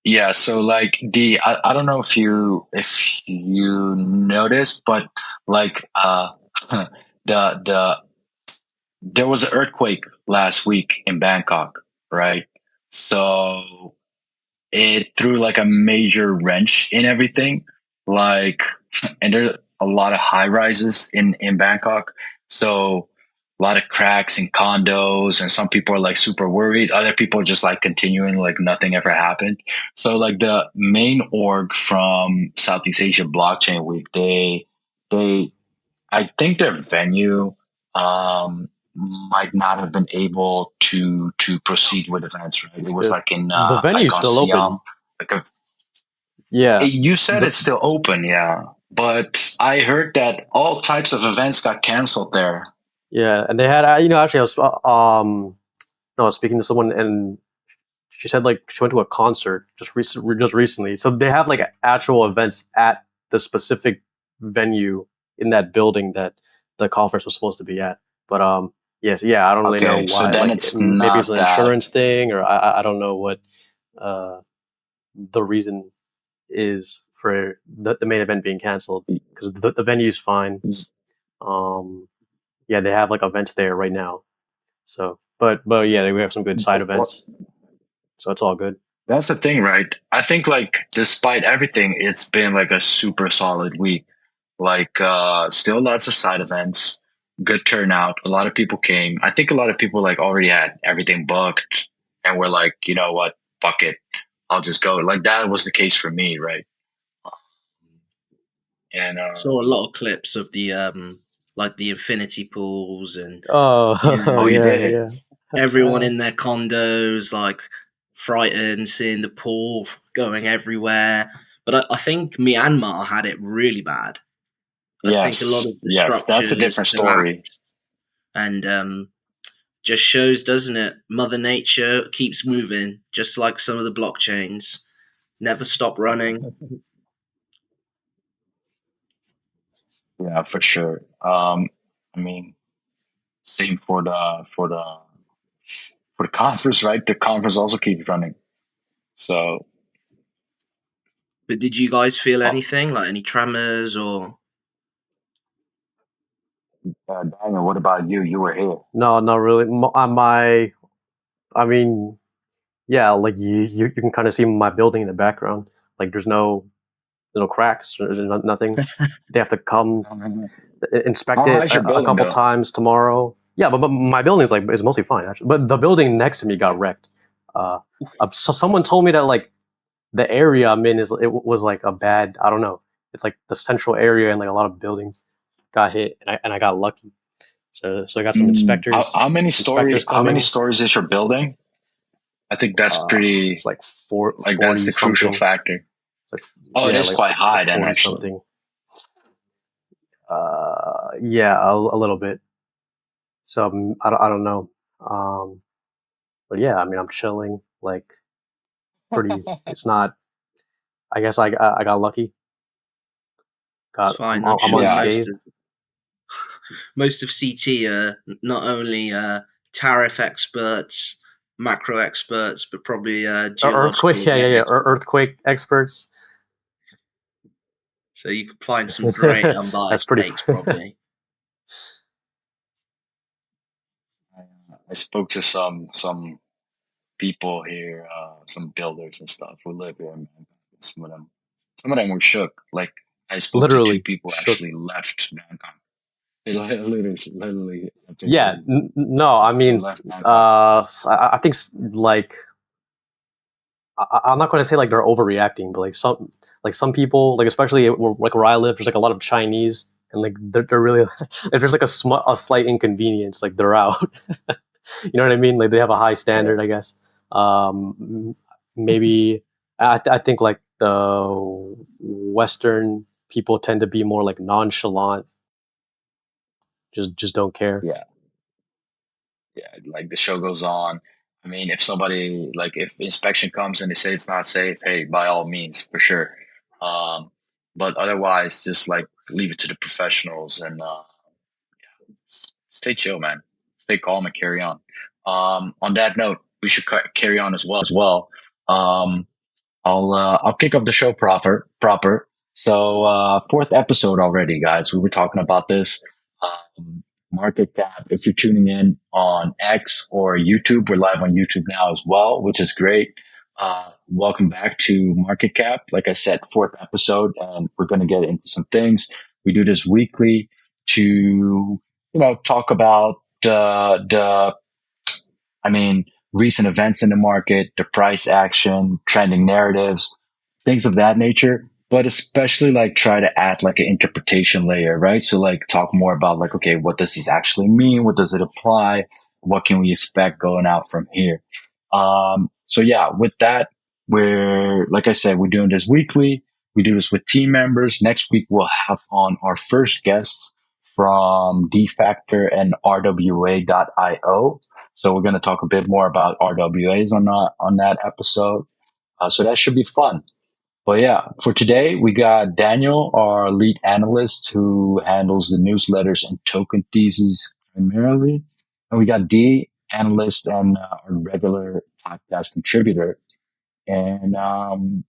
Yeah, so like I don't know if you noticed, but like the there was an earthquake last week in Bangkok, right? So it threw like a major wrench in everything. Like, and there's a lot of high rises in Bangkok, so a lot of cracks in condos, and some people are like super worried. Other people are just like continuing like nothing ever happened. So like the main org from Southeast Asia Blockchain Week, they I think their venue might not have been able to proceed with events. Right, it was The like in the venue's on still Siam. open. Like a, Yeah. you said The it's still open, yeah, but I heard that all types of events got canceled there. yeah, and they had actually no, I was speaking to someone and she said like she went to a concert just recently. So they have like actual events at the specific venue in that building that the conference was supposed to be at. But yes, yeah, I don't really know Okay, so why. then Like it's maybe it's not an that. insurance thing, or I don't know what uh the reason is for the main event being canceled because the venue's fine. Um, yeah, they have like events there right now. So, but yeah, we have some good side events, so it's all good. That's the thing, right? I think like despite everything, it's been like a super solid week. Like still lots of side events, good turnout. A lot of people came. I think a lot of people like already had everything booked and were like, you know what, fuck it. I'll just go. Like that was the case for me, right? And Saw a lot of clips of the like the infinity pools and Oh, oh, you yeah, did? yeah. everyone in their condos like frightened, seeing the pool going everywhere. But I think Myanmar had it really bad. I think a lot Yes, of the yes. That's a structures different story. collapsed, and just shows, doesn't it? Mother Nature keeps moving, just like some of the blockchains. Never stop running. Yeah, for sure. I mean, same for the conference, right? The conference also keeps running. So, But did you guys feel uh, anything, like any tremors or? Daniel, what about you? You were here. No, not really. I mean, yeah, like you can kind of see my building in the background. Like there's no cracks, there's nothing. They have to come inspect How high it is your a building, couple though? times tomorrow. Yeah, but my building is mostly fine actually. But the building next to me got wrecked. Uh, so someone told me that like the area I'm in was like a bad. I don't know. It's like the central area and like a lot of buildings got hit, and I got lucky. So I got some How many inspectors how many coming. stories is your building? I think that's It's pretty like like that's 40 the crucial something. factor. It's like Oh, it yeah, is quite like high then, 40 actually. something. Yeah, a little bit. So I don't know. Um, but yeah, I mean, I'm chilling. Like pretty. It's not. I guess I got lucky. It's Got fine. I'm I'm sure Yeah, unscathed. most of CT are not only tariff experts, macro experts, but probably geological Earthquake. Yeah, yeah, event yeah. experts. Earthquake experts. So you could find some great That's unbiased pretty. takes, probably. I spoke to some people here, some builders and stuff who live here. Man. Some of them were shook. Like I spoke to two Literally people who shook. actually left Bangkok. They literally after Yeah. No, I they mean, left Bangkok. I think like I'm not going to say like they're overreacting, but like some people, like especially like where I live, there's like a lot of Chinese, and like they're really if there's like a slight inconvenience, like they're out. You know what I mean? Like they have a high Sure. standard, I guess. Maybe I think like the Western people tend to be more like nonchalant, just don't care. Yeah, yeah. Like the show goes on. I mean, if somebody like if inspection comes and they say it's not safe, hey, by all means, for sure. Um, but otherwise, just like leave it to the professionals and stay chill, man. Stay calm and carry on. On that note, we should carry on as well. Um, I'll kick off the show proper. So fourth episode already, guys. We were talking about this market cap. If you're tuning in on X or YouTube, we're live on YouTube now as well, which is great. Welcome back to Market Cap. Like I said, fourth episode, and we're going to get into some things. We do this weekly to talk about recent events in the market, the price action, trending narratives, things of that nature, but especially like try to add like an interpretation layer, right? So like talk more about like, okay, what does this actually mean? What does it apply? What can we expect going out from here? So yeah, with that, like I said, we're doing this weekly. We do this with team members. Next week, we'll have on our first guests from DFactor and RWA.io. So we're going to talk a bit more about RWAs on that episode. So that should be fun. But yeah, for today, we got Daniel, our lead analyst who handles the newsletters and token theses primarily. And we got D, analyst and our regular podcast contributor. And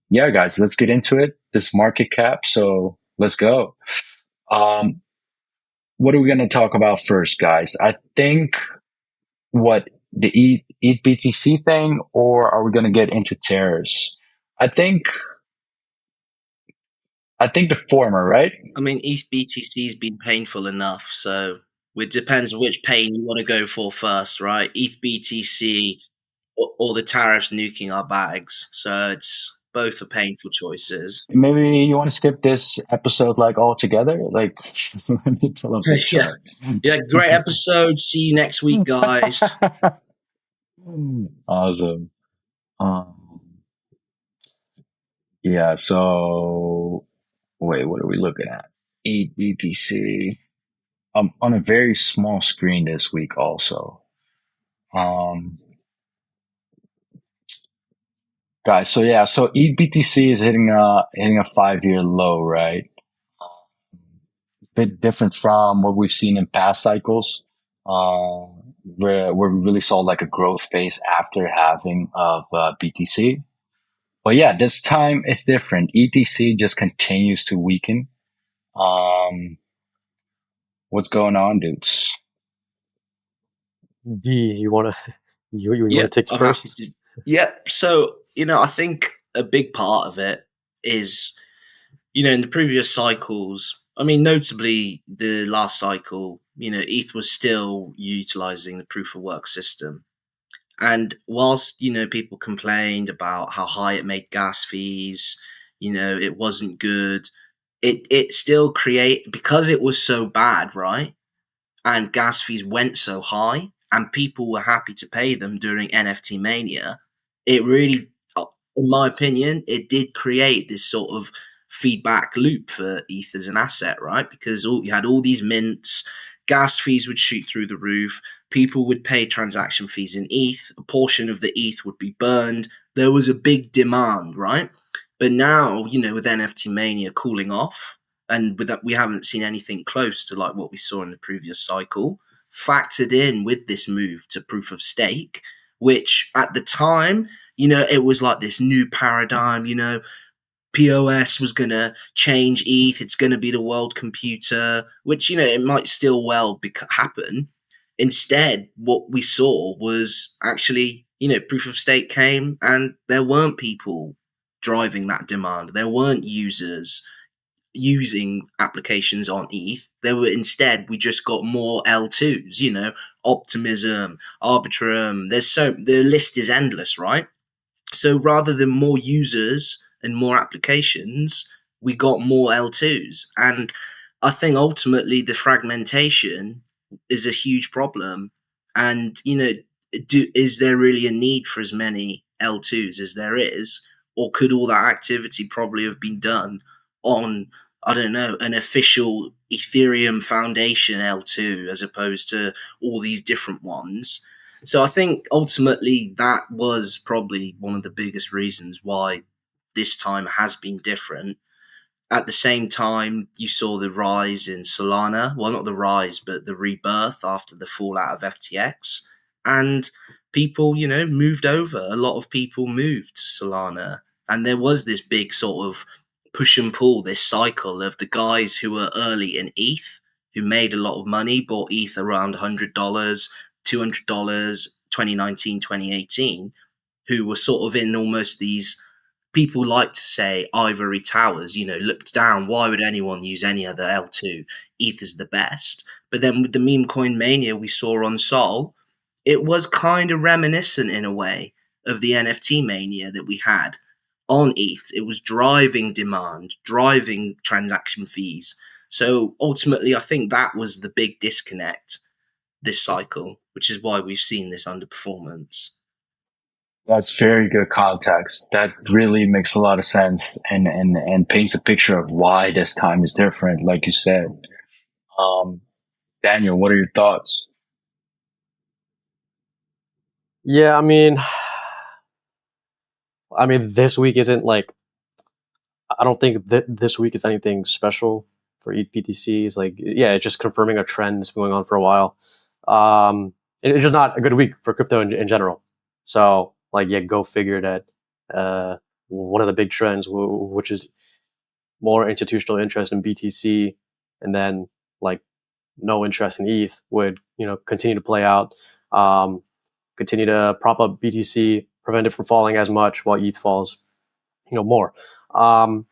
yeah, guys, let's get into it. This market cap. So let's go. What are we going to talk about first, guys? I think the ETH BTC thing, or are we going to get into tariffs? I think the former, right? I mean, ETH BTC has been painful enough, so it depends which pain you want to go for first, right? ETH BTC or the tariffs nuking our bags. So it's both are painful choices. Maybe you want to skip this episode like altogether. Like, let me pull up the Yeah. chart. Yeah, great episode. See you next week, guys. Awesome. Yeah. So wait, what are we looking at? ETH BTC. On a very small screen this week also. Guys, so yeah, so ETH/BTC is hitting a 5-year low, right? A bit different from what we've seen in past cycles, where we really saw like a growth phase after halving of BTC. But yeah, this time it's different. ETC just continues to weaken. What's going on, dudes? D, you want to you want Yeah, to take I'm first? happy to. Yeah, so I think a big part of it is in the previous cycles. I mean, notably the last cycle, ETH was still utilizing the proof of work system. And whilst, people complained about how high it made gas fees, it wasn't good, it still because it was so bad, right? And gas fees went so high and people were happy to pay them during NFT mania, it really, in my opinion, it did create this sort of feedback loop for ETH as an asset, right? Because you had all these mints, gas fees would shoot through the roof, people would pay transaction fees in ETH, a portion of the ETH would be burned. There was a big demand, right? But now, with NFT mania cooling off, and with that, we haven't seen anything close to like what we saw in the previous cycle, factored in with this move to proof of stake, which at the time, it was like this new paradigm, POS was going to change ETH. It's going to be the world computer, which, it might still well happen. Instead, what we saw was actually, proof of stake came and there weren't people driving that demand. There weren't users using applications on ETH. There were instead, we just got more L2s, Optimism, Arbitrum. The list is endless, right? So rather than more users and more applications, we got more L2s. And I think ultimately the fragmentation is a huge problem. And, is there really a need for as many L2s as there is? Or could all that activity probably have been done on, I don't know, an official Ethereum Foundation L2 as opposed to all these different ones? So I think ultimately that was probably one of the biggest reasons why this time has been different. At the same time, you saw the rise in Solana. Well, not the rise, but the rebirth after the fallout of FTX. And people, moved over. A lot of people moved to Solana. And there was this big sort of push and pull, this cycle of the guys who were early in ETH, who made a lot of money, bought ETH around $100, $200, 2019, 2018, who were sort of in almost these, people like to say, ivory towers, looked down. Why would anyone use any other L2? ETH is the best. But then with the meme coin mania we saw on Sol, it was kind of reminiscent in a way of the NFT mania that we had on ETH. It was driving demand, driving transaction fees. So ultimately, I think that was the big disconnect this cycle, which is why we've seen this underperformance. That's very good context. That really makes a lot of sense and paints a picture of why this time is different, like you said. Um, Daniel, what are your thoughts? Yeah, I mean, this week isn't like, I don't think this week is anything special for ETH It's like, yeah, it's just confirming a trend that's been going on for a while. It's just not a good week for crypto in general. So, like, yeah, go figure that one of the big trends, which is more institutional interest in BTC, and then like no interest in ETH, would continue to play out. Continue to prop up BTC, prevent it from falling as much while ETH falls, more. And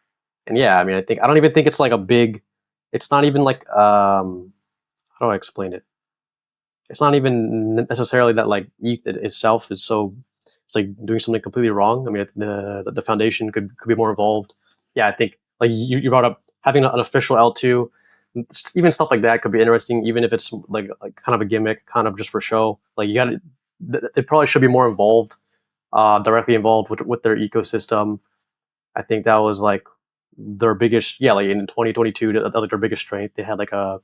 yeah, I mean, I don't even think it's like a big. It's not even like how do I explain it? It's not even necessarily that like ETH itself is so, it's like doing something completely wrong. I mean, the foundation could be more involved. Yeah, I think like you brought up having an official L2, even stuff like that could be interesting, even if it's like kind of a gimmick, kind of just for show. Like you got to, they probably should be more involved, directly involved with their ecosystem. I think that was like their biggest, yeah, like in 2022, that was like their biggest strength. They had like a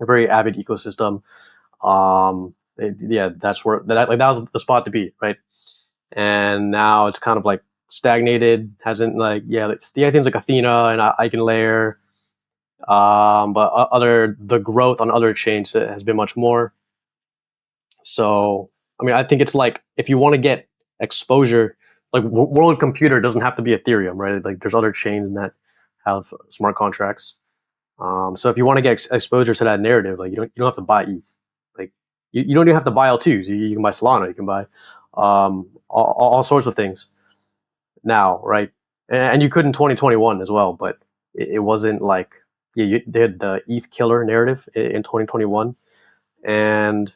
very avid ecosystem. Yeah, that's where that was the spot to be, right? And now it's kind of like stagnated. Hasn't like, yeah, the things like Athena and Eigenlayer, but the growth on other chains has been much more. So I mean, I think it's like if you want to get exposure, like World Computer doesn't have to be Ethereum, right? Like there's other chains that have smart contracts. So if you want to get exposure to that narrative, like you don't have to buy ETH. Like you don't even have to buy L2s. You can buy Solana. You can buy all sorts of things now, right? And you could in 2021 as well, but it wasn't like, yeah, they had the ETH killer narrative in 2021, and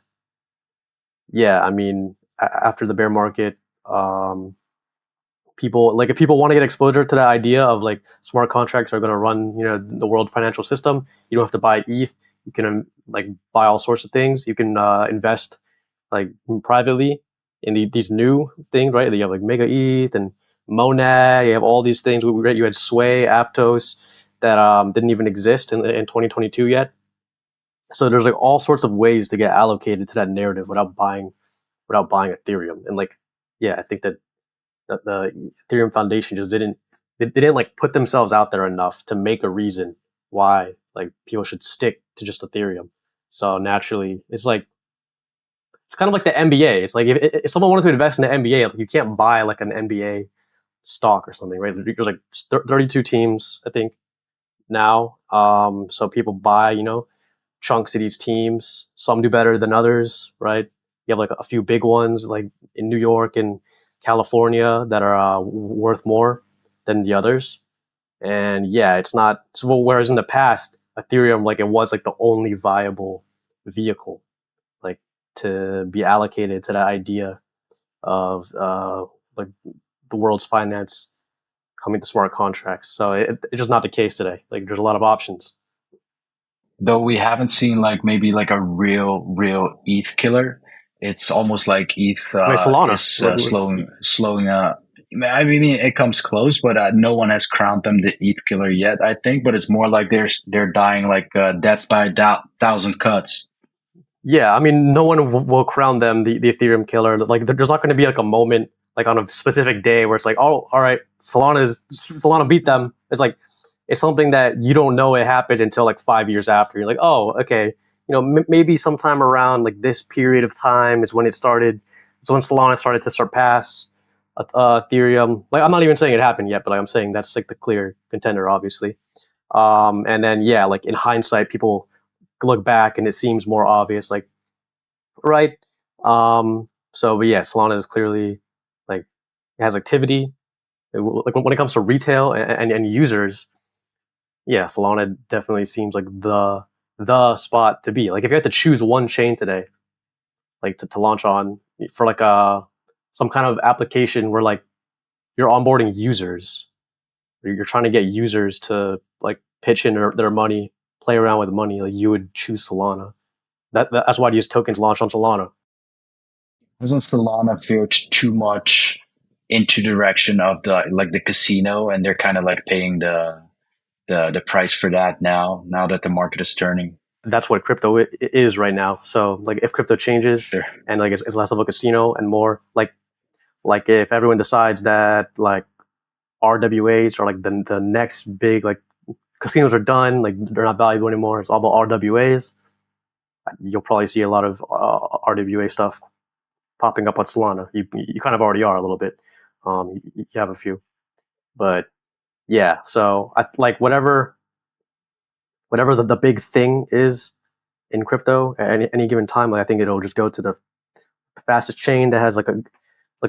yeah, I mean after the bear market, people, like if people want to get exposure to that idea of like smart contracts are going to run the world financial system, you don't have to buy ETH. You can like buy all sorts of things. You can invest like privately in these new things, right? You have like Mega ETH and Monad. You have all these things. You had Sway, Aptos that didn't even exist in 2022 yet. So there's like all sorts of ways to get allocated to that narrative without buying Ethereum. And like, yeah, I think that the Ethereum Foundation just didn't, they didn't like put themselves out there enough to make a reason why like people should stick to just Ethereum. So naturally, it's kind of like the NBA. It's like if someone wanted to invest in the NBA, like you can't buy like an NBA stock or something, right? There's like 32 teams, I think, now. So people buy, chunks of these teams. Some do better than others, right? You have like a few big ones like in New York and California that are worth more than the others. And yeah, it's not. So whereas in the past, Ethereum, like it was like the only viable vehicle, like to be allocated to that idea of like the world's finance coming to smart contracts. So it's just not the case today. Like there's a lot of options. Though we haven't seen like maybe like a real ETH killer, it's almost like ETH I mean, Solana. is slowing up. I mean, it comes close, but no one has crowned them the ETH killer yet. I think, but it's more like they're dying like death by thousand cuts. Yeah, I mean, no one will crown them the Ethereum killer. Like, there's not going to be like a moment, like on a specific day, where it's like, oh, all right, Solana beat them. It's like it's something that you don't know it happened until like 5 years after. You're like, oh, okay, maybe sometime around like this period of time is when it started. It's when Solana started to surpass Ethereum. Like I'm not even saying it happened yet, but like, I'm saying that's like the clear contender, obviously. And then yeah, like in hindsight, people look back and it seems more obvious. Like right. So, but yeah, Solana is clearly like it has activity. Like when it comes to retail and users, yeah, Solana definitely seems like the spot to be. Like if you had to choose one chain today, like to launch on for like some kind of application where like you're onboarding users, or you're trying to get users to like pitch in their money, play around with money, like you would choose Solana. That's why these tokens launch on Solana. Doesn't Solana feel too much into direction of the casino, and they're kind of like paying the price for that now that the market is turning? That's what crypto is right now. So like if crypto changes Sure. and like it's less of a casino and more like if everyone decides that like RWAs are like the next big like casinos are done, like they're not valuable anymore. It's all about RWAs. You'll probably see a lot of RWA stuff popping up on Solana. You kind of already are a little bit. You have a few, but yeah. So I like whatever the big thing is in crypto at any given time. Like I think it'll just go to the fastest chain that has like a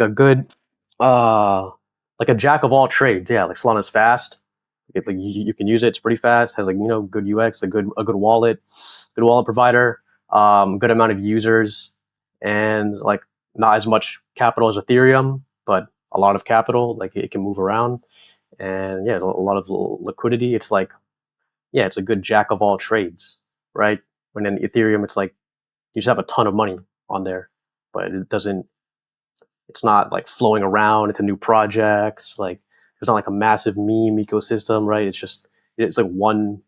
good like a jack of all trades. Yeah, like Solana's fast. Like you can use it. It's pretty fast. Has like good UX, a good wallet provider, good amount of users, and like not as much capital as Ethereum, but a lot of capital. Like it can move around, and yeah, a lot of liquidity. It's like yeah, it's a good jack of all trades, right? When in Ethereum, it's like you just have a ton of money on there, but it doesn't. It's not like flowing around into new projects. Like there's not like a massive meme ecosystem, right? It's like one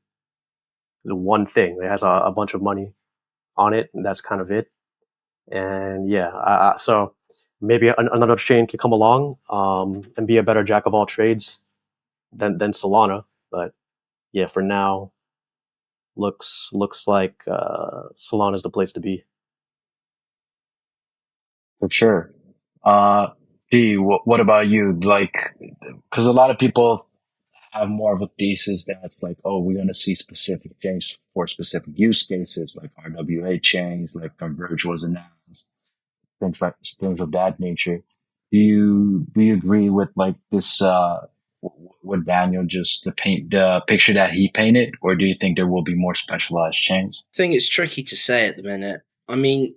thing. It has a bunch of money on it, and that's kind of it. And yeah, so maybe another chain can come along and be a better jack of all trades than Solana. But yeah, for now, looks like Solana is the place to be. For sure. Uh, D, what about you? Like, because a lot of people have more of a thesis that's like, oh, we're going to see specific chains for specific use cases, like RWA chains, like Converge was announced, things of that nature. Do you agree with like this? What Daniel just the picture that he painted, or do you think there will be more specialized chains? I think it's tricky to say at the minute. I mean,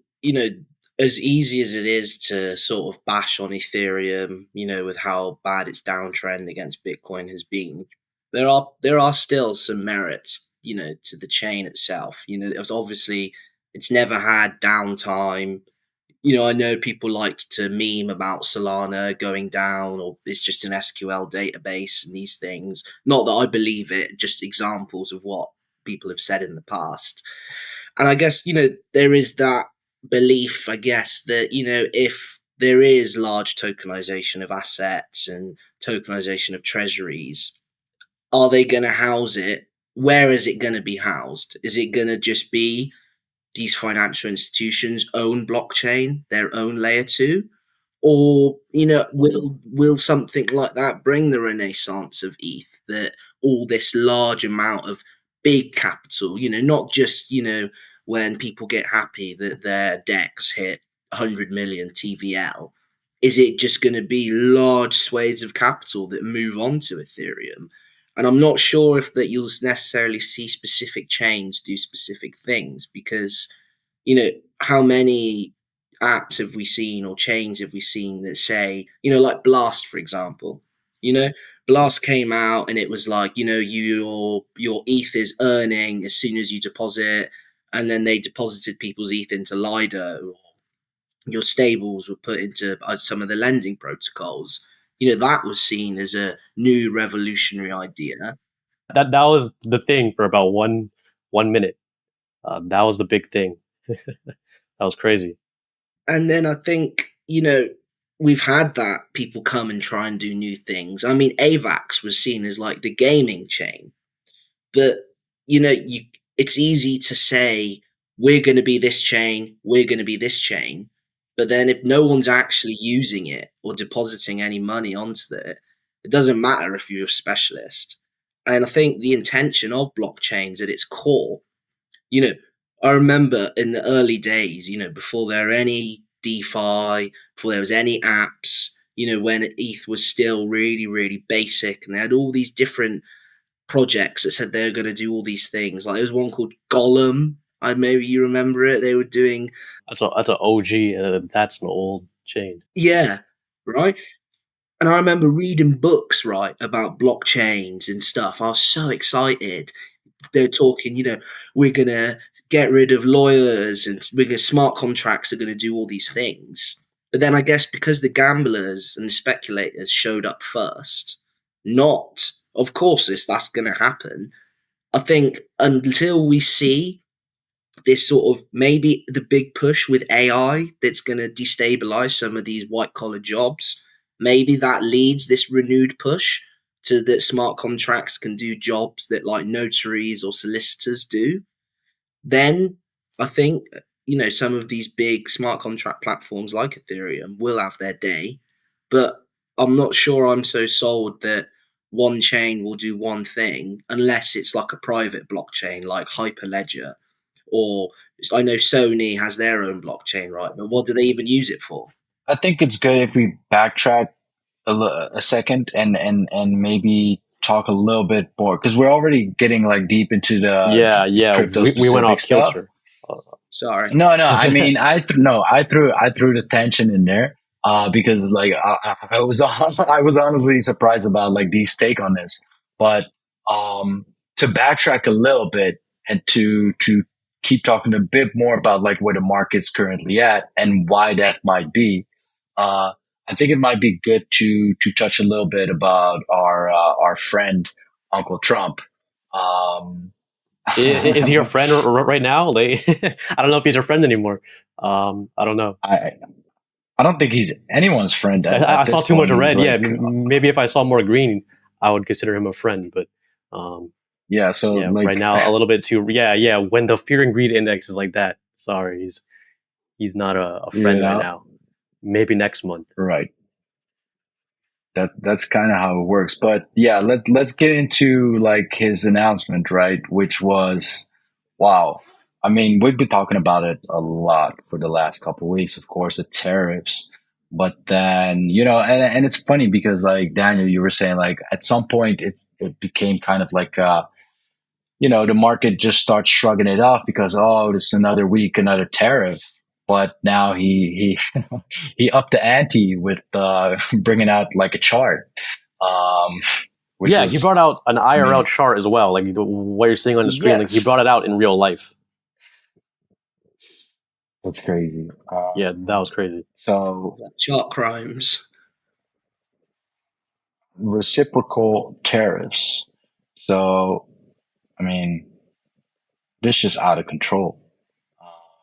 as easy as it is to sort of bash on Ethereum, with how bad its downtrend against Bitcoin has been, there are still some merits, to the chain itself. It was obviously it's never had downtime. I know people liked to meme about Solana going down, or it's just an SQL database and these things. Not that I believe it, just examples of what people have said in the past. And I guess, there is that belief, I guess, that, if there is large tokenization of assets and tokenization of treasuries, are they going to house it? Where is it going to be housed? Is it going to just be these financial institutions' own blockchain, their own layer two? Or will something like that bring the renaissance of ETH, that all this large amount of big capital, not just when people get happy that their decks hit 100 million TVL, is it just going to be large swathes of capital that move on to Ethereum? And I'm not sure if that you'll necessarily see specific chains do specific things, because how many apps have we seen or chains have we seen that say, like Blast, for example, you know, Blast came out and it was like, your ETH is earning as soon as you deposit, and then they deposited people's ETH into Lido. Your stables were put into some of the lending protocols. That was seen as a new revolutionary idea. That was the thing for about one minute. That was the big thing. That was crazy. And then I think, we've had that people come and try and do new things. I mean, AVAX was seen as like the gaming chain, but it's easy to say we're going to be this chain, we're going to be this chain, But then if no one's actually using it or depositing any money onto it, it doesn't matter if you're a specialist. And I think the intention of blockchains at its core, you know, I remember in the early days, before there were any DeFi, before there was any apps, when ETH was still really, really basic, and they had all these different projects that said they were going to do all these things. Like there was one called Gollum. Maybe you remember it. They were doing That's an OG. That's an old chain. yeah, right. And I remember reading books, right, about blockchains and stuff. I was so excited. They're talking, we're going to get rid of lawyers and smart contracts are going to do all these things. But then I guess because the gamblers and the speculators showed up first, not, of course, that's going to happen. I think until we see this sort of maybe the big push with AI that's going to destabilize some of these white collar jobs, maybe that leads this renewed push to that smart contracts can do jobs that like notaries or solicitors do. Then I think, some of these big smart contract platforms like Ethereum will have their day, but I'm not sure I'm so sold that one chain will do one thing unless it's like a private blockchain like Hyperledger, or I know Sony has their own blockchain, right? But what do they even use it for? I think it's good if we backtrack a second and maybe talk a little bit more because we're already getting like deep into the Yeah. crypto We went specific off stuff. kilter. Sorry. No, I mean, I threw the tension in there, because like I was I was honestly surprised about like Dee's take on this, but to backtrack a little bit and to keep talking a bit more about like where the market's currently at and why that might be, I think it might be good to touch a little bit about our friend Uncle Trump. Um, Is he your friend right now? Like, I don't know if he's your friend anymore. I don't know. I I don't think he's anyone's friend I at saw this too much point. He's red. Yeah, like, maybe if I saw more green, I would consider him a friend. But um, yeah. So yeah, right like, now a little bit too. Yeah. When the fear and greed index is like that, sorry, he's not a friend right yeah, now. Maybe next month. right. That's kind of how it works. But yeah, let's get into like his announcement, right? Which was, wow. I mean, we've been talking about it a lot for the last couple of weeks, of course, the tariffs. But then, and it's funny because like Daniel, you were saying like at some point it became kind of like the market just starts shrugging it off because, oh, this is another week, another tariff. But now he he upped the ante with bringing out like a chart, um, which Yeah, he was, brought out an I IRL mean, chart as well, like what you're seeing on the screen. Like he yes, brought it out in real life. that's crazy. Yeah, that was crazy. So Chart crimes. reciprocal tariffs. So I mean, this is just out of control.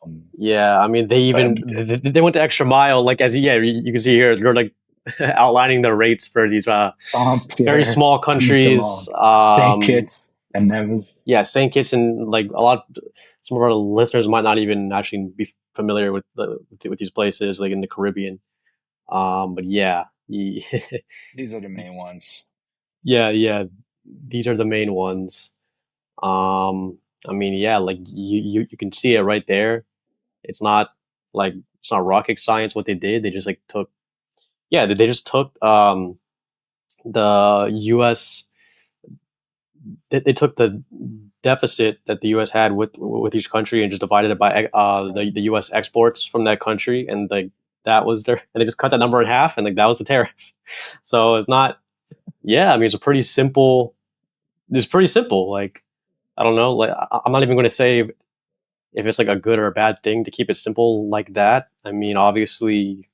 Um, Yeah, I mean, they uh, even they went the extra mile. Like as you can see here, they're like outlining the rates for these Trump, very yeah, small I mean, come countries. on, Saint Kitts and Nevis. Yeah, Saint Kitts and like some of our listeners might not even actually be familiar with these places, like in the Caribbean. But yeah, These are the main ones. yeah, these are the main ones. Um, I mean, yeah, like you can see it right there. It's not like it's not rocket science what they did. They just like took they just took the U.S. They took the deficit that the U.S. had with each country and just divided it by the U.S. exports from that country, and like that was their and they just cut that number in half, and like that was the tariff. So it's not. Yeah, I mean it's a pretty simple. It's pretty simple. Like I don't know. Like I'm not even going to say if it's like a good or a bad thing to keep it simple like that. I mean, obviously,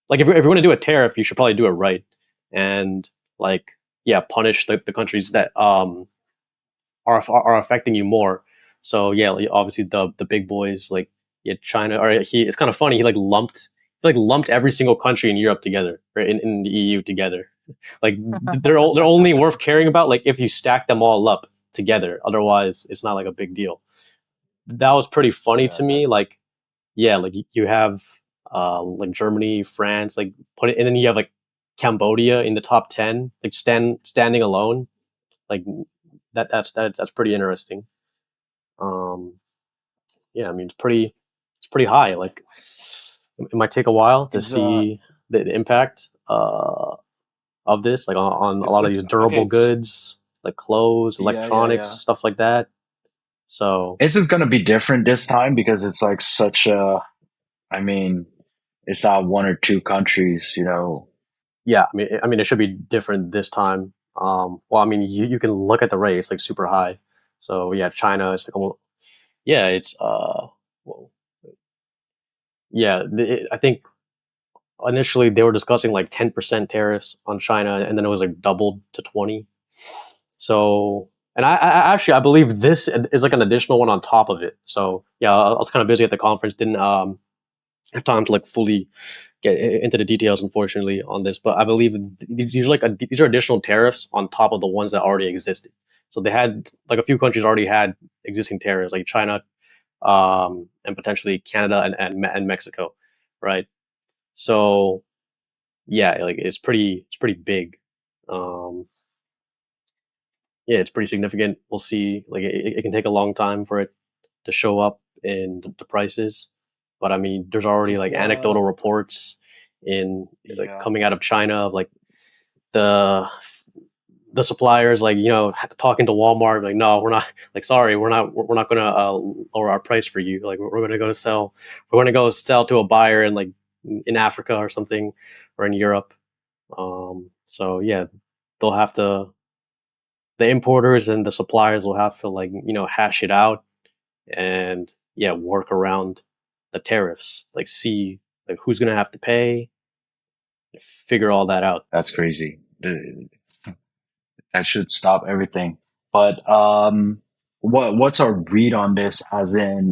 like if you're going to do a tariff, you should probably do it right and like punish the countries that are affecting you more. So yeah, like, obviously the big boys like China or it's kind of funny. He lumped every single country in Europe together or in the EU together. Like they're only worth caring about like if you stack them all up together. Otherwise, it's not like a big deal. That was pretty funny to Yeah, me. Like, yeah, like you have, like Germany, France, like put it, and then you have like Cambodia in the top 10, like standing alone, like that's pretty interesting. Um, yeah, I mean it's pretty high. Like it might take a while to It's see the impact of this, like on a lot of these durable okay. goods, like clothes, Yeah, yeah, electronics, yeah. stuff like that. So This is gonna be different this time because it's like such a. I mean, it's not one or two countries. yeah, I mean, it should be different this time. Well, I mean, you can look at the rate; it's like super high. So yeah, China is like almost, yeah, it's well, yeah. I think initially they were discussing like 10% tariffs on China, and then it was like doubled to 20. So, and I actually I believe this is like an additional one on top of it. So yeah, I was kind of busy at the conference, didn't have time to like fully get into the details, unfortunately, on this. But I believe these are additional tariffs on top of the ones that already existed. So they had like a few countries already had existing tariffs, like China, and potentially Canada and Mexico, right? So yeah, like it's pretty big. Um, yeah, it's pretty significant. We'll see. Like it can take a long time for it to show up in the prices, but I mean, there's already Is like the anecdotal reports in like yeah. coming out of China of like the the suppliers like talking to Walmart like no we're not like sorry we're not going to lower our price for you like we're going to we're going to go sell to a buyer in like in Africa or something or in Europe. So yeah, they'll have to the importers and the suppliers will have to like hash it out and yeah work around the tariffs like see like who's going to have to pay, figure all that out. That's crazy. That should stop everything. But what's our read on this? As in,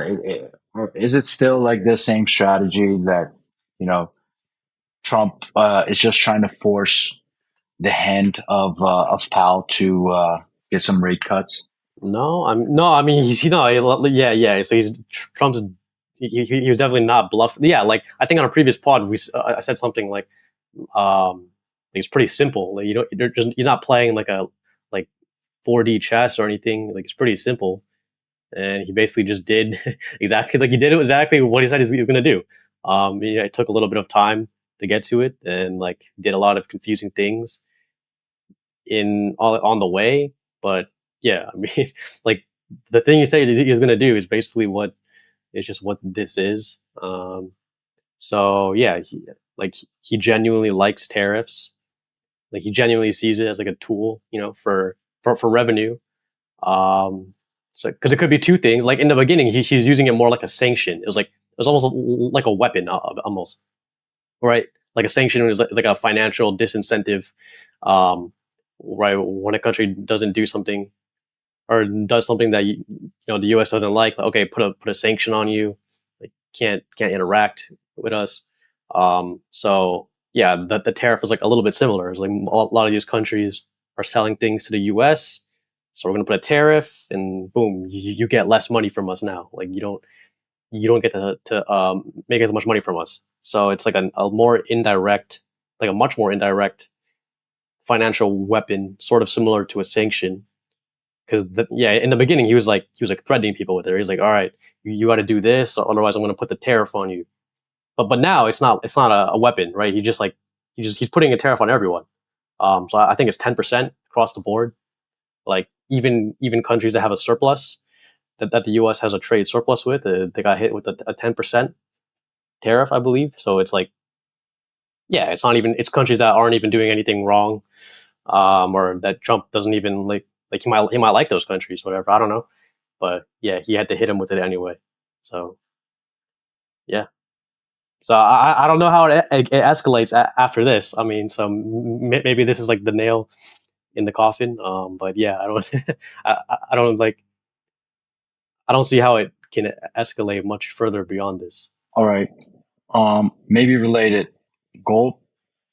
or is it still like the same strategy that you know Trump is just trying to force the hand of Powell to get some rate cuts? No, I mean he's yeah, yeah. So he's Trump's. He was definitely not bluff. Yeah, like I think on a previous pod I said something like it's pretty simple. Like you don't he's not playing like a like 4D chess or anything. Like it's pretty simple, and he basically just did exactly like he did it exactly what he said he was going to do. Yeah, it took a little bit of time to get to it, and like did a lot of confusing things in all on the way. But yeah, I mean, like the thing he said he's going to do is basically what is just what this is. So yeah, he genuinely likes tariffs. Like he genuinely sees it as like a tool, for revenue. Um, so because it could be two things. Like in the beginning, he's using it more like a sanction. It was almost like a weapon, almost right. Like a sanction is like a financial disincentive, right? When a country doesn't do something or does something that the U.S. doesn't like okay, put a sanction on you, like can't interact with us. So yeah, the tariff is like a little bit similar. It's like a lot of these countries are selling things to the U.S., so we're gonna put a tariff, and boom, you get less money from us now. Like you don't get to make as much money from us. So it's like a more indirect, like a much more indirect financial weapon, sort of similar to a sanction because yeah, in the beginning he was like threatening people with it. He's like, all right, you got to do this, otherwise I'm going to put the tariff on you. But now it's not a weapon, right? He just like he's putting a tariff on everyone. So I think it's 10% across the board. Like even countries that have a surplus that the U.S. has a trade surplus with, they got hit with a 10% tariff, I believe. So it's like yeah, it's not even it's countries that aren't even doing anything wrong, or that Trump doesn't even like he might like those countries, whatever. I don't know. But yeah, he had to hit him with it anyway. So yeah. So I don't know how it escalates after this. I mean, so maybe this is like the nail in the coffin. But yeah, I don't I don't like I don't see how it can escalate much further beyond this. All right. Maybe related. Gold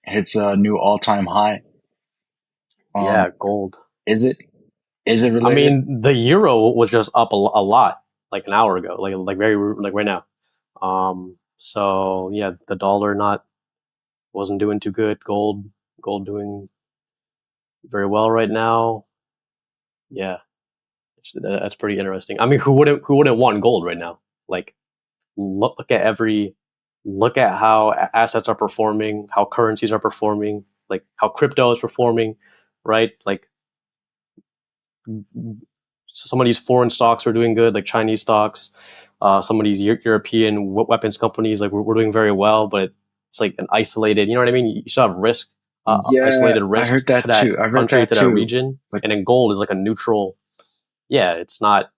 hits a new all-time high. Yeah, Um, gold. is it? Is it I related? mean, the euro was just up a lot like an hour ago, like very like right now. So yeah, the dollar not wasn't doing too good. Gold doing very well right now. Yeah, that's pretty interesting. I mean, who wouldn't want gold right now? Like look at every look at how assets are performing, how currencies are performing, like how crypto is performing, right? Like some of these foreign stocks are doing good, like Chinese stocks. Some of these European weapons companies, like we're doing very well, but it's like an isolated. You know what I mean? You still have risk, Yeah, isolated I risk heard to that that too. I heard country, that to that too. region, Like, and then gold is like a neutral. Yeah, it's not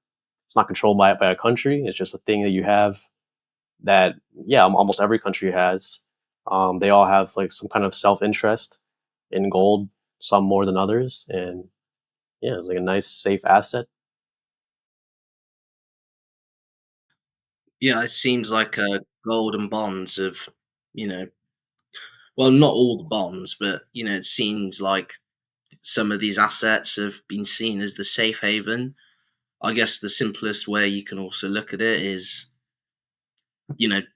controlled by a country. It's just a thing that you have that almost every country has. They all have like some kind of self interest in gold, some more than others, and yeah, it's like a nice safe asset. Yeah, it seems like gold and bonds have, you know, well, not all the bonds, but it seems like some of these assets have been seen as the safe haven. I guess the simplest way you can also look at it is,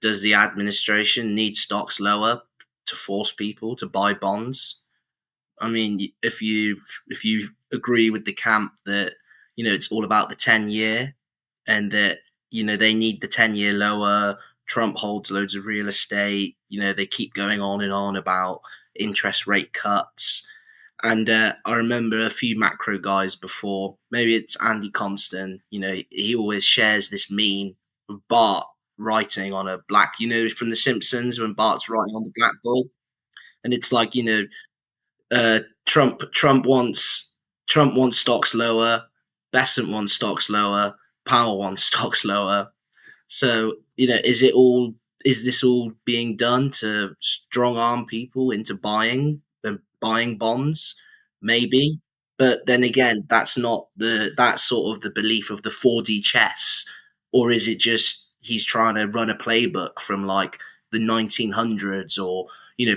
does the administration need stocks lower to force people to buy bonds? I mean, if you agree with the camp that it's all about the 10 year, and that they need the 10 year lower. Trump holds loads of real estate. They keep going on and on about interest rate cuts. And I remember a few macro guys before. Maybe it's Andy Constant. He always shares this meme of Bart writing on a black. From The Simpsons when Bart's writing on the blackboard, and it's like Trump wants stocks lower, Besant wants stocks lower, Powell wants stocks lower. So is this all being done to strong arm people into buying bonds? Maybe, but then again, that's sort of the belief of the 4D chess, or is it just he's trying to run a playbook from like the 1900s, or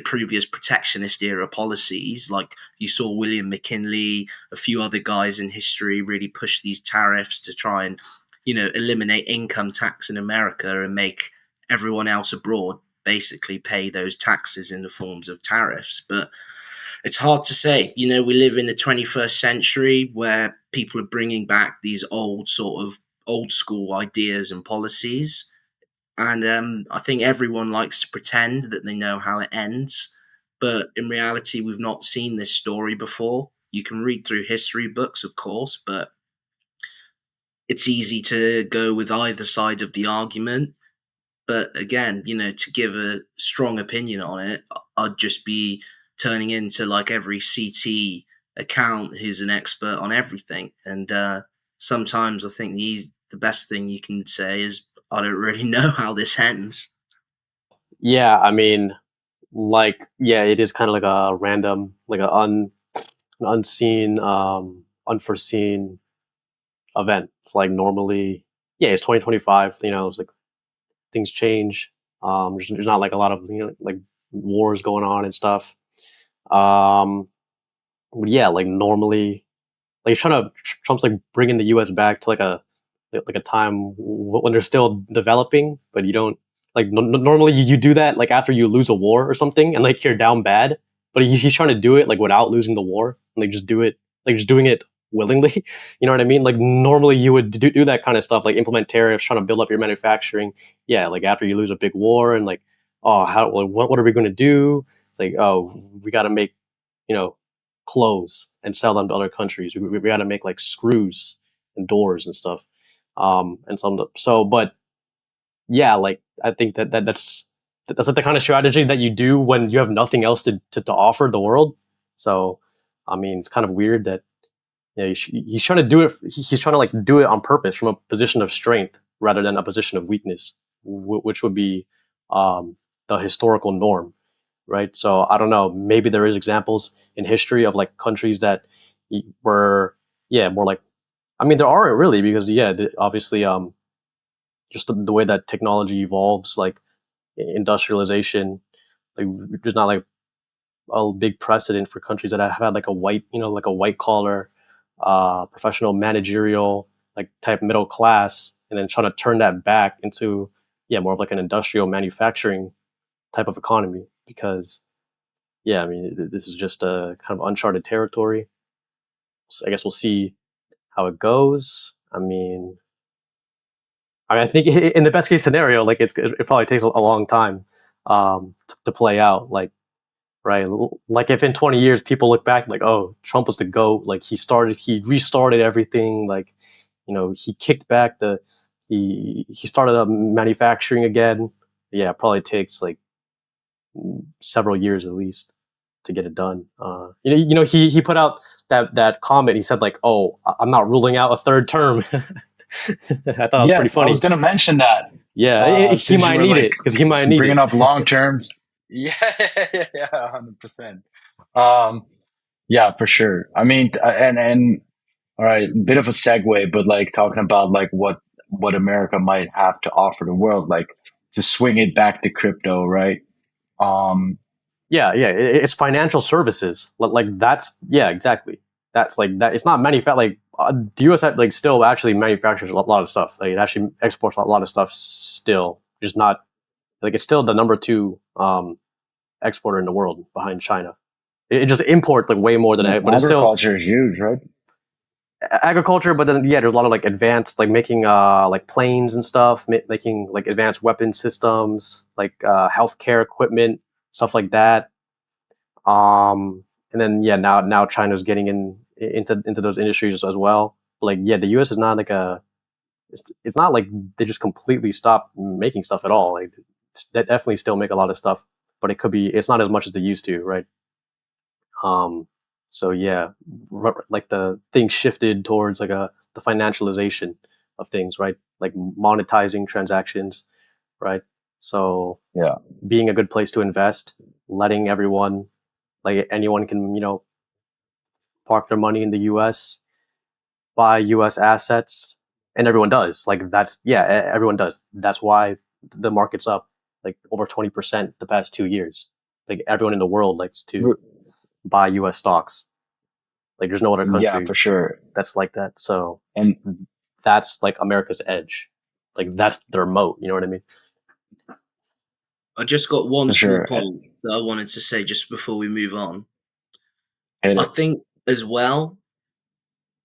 previous protectionist era policies, like you saw William McKinley, a few other guys in history really push these tariffs to try and eliminate income tax in America and make everyone else abroad basically pay those taxes in the forms of tariffs. But it's hard to say. We live in the 21st century where people are bringing back these old school ideas and policies. And I think everyone likes to pretend that they know how it ends. But in reality, we've not seen this story before. You can read through history books, of course, but it's easy to go with either side of the argument. But again, to give a strong opinion on it, I'd just be turning into like every CT account who's an expert on everything. And sometimes I think the best thing you can say is, I don't really know how this ends. Yeah, I mean, like yeah, it is kind of like a random, like an unseen, unforeseen event. It's like normally, yeah, it's 2025. It's like things change. There's not like a lot of like wars going on and stuff. Um, but yeah, like normally, like Trump's like bringing the U.S. back to like a time when they're still developing, but you don't like normally you do that like after you lose a war or something and like you're down bad, but he's trying to do it like without losing the war and like just do it like just doing it willingly. You know what I mean? Like normally you would do that kind of stuff, like implement tariffs, trying to build up your manufacturing. Yeah, like after you lose a big war and like, oh, what are we going to do? It's like, oh, we got to make you know clothes and sell them to other countries. We got to make like screws and doors and stuff. And some so but yeah, like I think that's like the kind of strategy that you do when you have nothing else to offer the world. So I mean, it's kind of weird that he's trying to do it. He's trying to like do it on purpose from a position of strength rather than a position of weakness, which would be the historical norm, right? So I don't know. Maybe there is examples in history of like countries that were more like. I mean, there aren't really because obviously just the way that technology evolves, like industrialization, like there's not like a big precedent for countries that have had like like a white collar, professional managerial like type middle class, and then trying to turn that back into more of like an industrial manufacturing type of economy, because I mean, this is just a kind of uncharted territory. So I guess we'll see how it goes. I think in the best case scenario, like it probably takes a long time to play out. Like, right, like if in 20 years people look back like, oh, Trump was the GOAT. Like he restarted everything. Like, he kicked back he started up manufacturing again. Yeah, it probably takes like several years at least to get it done. He put out that comment. He said like, "Oh, I'm not ruling out a third term." I thought it was pretty Yes, I was funny. gonna mention that. Yeah, he Since you might were need like it because he might need bringing it. up long terms. Yeah, yeah, 100%. Um, yeah, for sure. I mean, and all right, bit of a segue, but like talking about like what America might have to offer the world, like to swing it back to crypto, right? Um, Yeah. It's financial services. Like that's exactly. That's like that. It's not manufacturing. Like the U.S. like still actually manufactures a lot of stuff. Like it actually exports a lot of stuff still. Just not like it's still the number two exporter in the world behind China. It just imports like way more than it, but it's still agriculture is huge, right? agriculture. But then there's a lot of like advanced like making like planes and stuff, making like advanced weapon systems, like healthcare equipment, stuff like that. And then now China's getting into those industries as well. But like the U.S. is not like it's not like they just completely stop making stuff at all. Like they definitely still make a lot of stuff, but it's not as much as they used to, right? Um, so like the thing shifted towards like the financialization of things, right? Like monetizing transactions, right? So Yeah, being a good place to invest, letting everyone, like anyone can, park their money in the US, buy US assets, and everyone does. Like everyone does. That's why the market's up like over 20% the past 2 years. Like everyone in the world likes to buy US stocks. Like there's no other yeah, country for sure. that's like that. So And that's like America's edge. Like that's their moat. You know what I mean? I just got one for small sure, point that I wanted to say just before we move on. hit I it. think as well,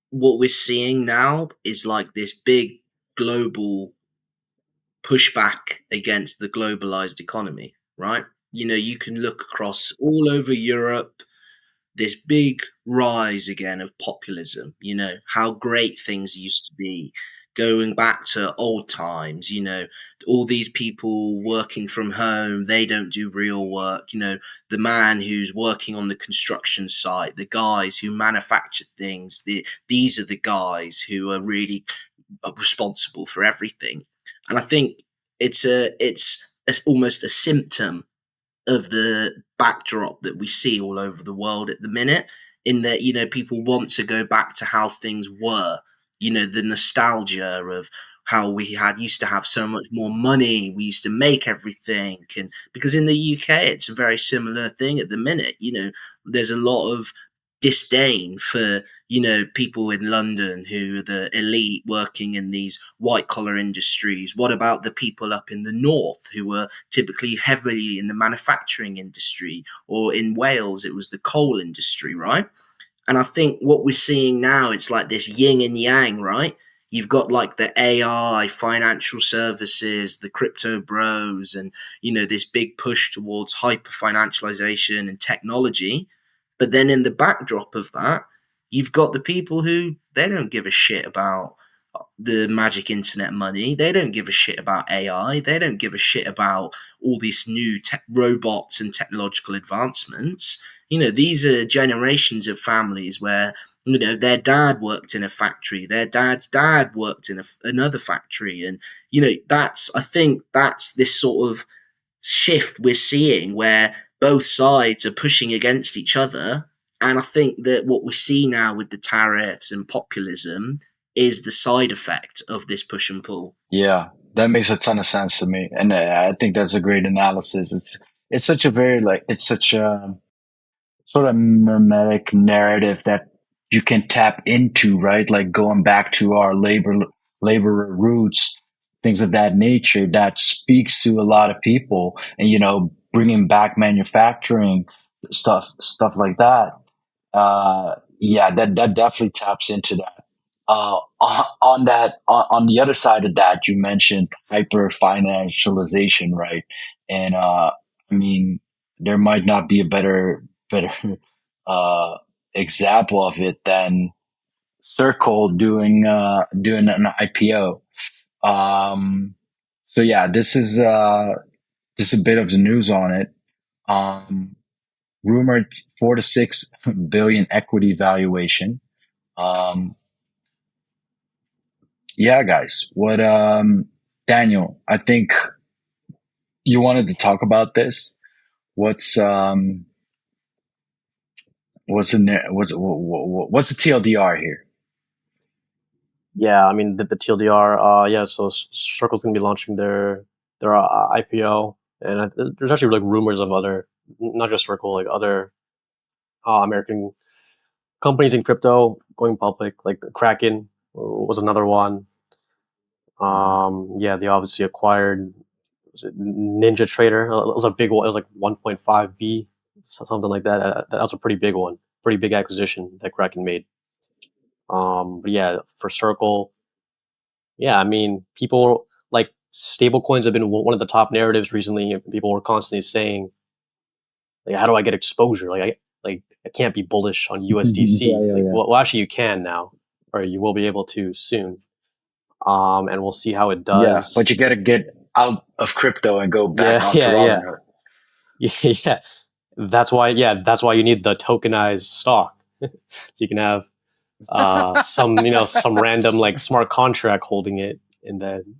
what we're seeing now is like this big global pushback against the globalized economy, right? You can look across all over Europe, this big rise again of populism, how great things used to be, going back to old times, all these people working from home, they don't do real work, the man who's working on the construction site, the guys who manufacture things, these are the guys who are really responsible for everything. And I think it's almost a symptom of the backdrop that we see all over the world at the minute, in that people want to go back to how things were, the nostalgia of how we had used to have so much more money, we used to make everything. And because in the UK it's a very similar thing at the minute, there's a lot of disdain for people in London who are the elite working in these white collar industries. What about the people up in the north who were typically heavily in the manufacturing industry, or in Wales it was the coal industry, right? And I think what we're seeing now, it's like this yin and yang, right? You've got like the AI, financial services, the crypto bros, and this big push towards hyper financialization and technology. But then in the backdrop of that, you've got the people who they don't give a shit about the magic internet money. They don't give a shit about AI. They don't give a shit about all these new robots and technological advancements. These are generations of families where their dad worked in a factory, their dad's dad worked in another factory, and I think that's this sort of shift we're seeing where both sides are pushing against each other. And I think that what we see now with the tariffs and populism is the side effect of this push and pull. Yeah, that makes a ton of sense to me, and I think that's a great analysis. It's such a very like it's such a sort of mimetic narrative that you can tap into, right? Like going back to our laborer roots, things of that nature that speaks to a lot of people, and bringing back manufacturing stuff like that. Yeah, that definitely taps into that. On the other side of that, you mentioned hyper financialization, right? And I mean, there might not be a better uh, example of it than Circle doing an IPO. Um, so yeah, this is just a bit of the news on it. Um, Rumored 4 to 6 billion equity valuation. Um, yeah, guys. What Daniel? I think you wanted to talk about this. What's what's the TLDR here? Yeah, I mean the TLDR. Yeah, so Circle's gonna be launching their IPO, and there's actually like rumors of other, not just Circle, like other American companies in crypto going public. Like Kraken was another one. Yeah, they obviously acquired, was it Ninja Trader. It was a big one. It was like 1.5 B, something like that. That was a pretty big one, pretty big acquisition that Kraken made. But yeah, for Circle, yeah, I mean, people like stable coins have been one of the top narratives recently. People were constantly saying, like, how do I get exposure? I can't be bullish on Yeah, USDC. yeah, Like, yeah. well, actually, you can now, or you will be able to soon. And we'll see how it Yeah, does. but you got to get out of crypto and go back Yeah, onto yeah, yeah, Robinhood. yeah. That's why. Yeah, that's why you need the tokenized stock, so you can have some random like smart contract holding it, and then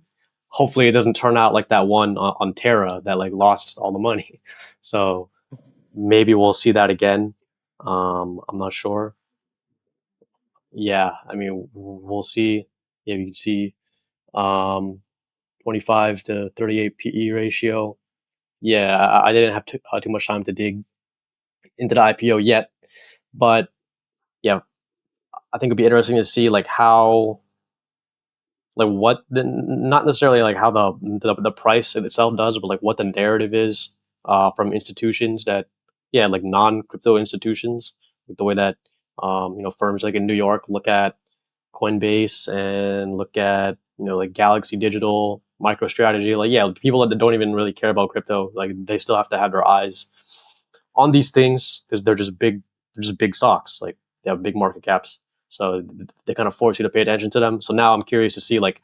hopefully it doesn't turn out like that one on Terra that like lost all the money. So maybe we'll see that again. I'm not sure. Yeah, I mean we'll see. Yeah, you can see um, 25 to 38 PE ratio. Yeah, I didn't have too much time to dig into the IPO yet, but yeah, I think it'd be interesting to see like how, like what the, not necessarily like how the price itself does, but like what the narrative is from institutions that, yeah, like non crypto institutions, like the way that firms like in New York look at Coinbase and look at like Galaxy Digital, MicroStrategy. Like, yeah, people that don't even really care about crypto, like they still have to have their eyes on these things because they're just big. They're just big stocks. Like they have big market caps, so they kind of force you to pay attention to them. So now I'm curious to see like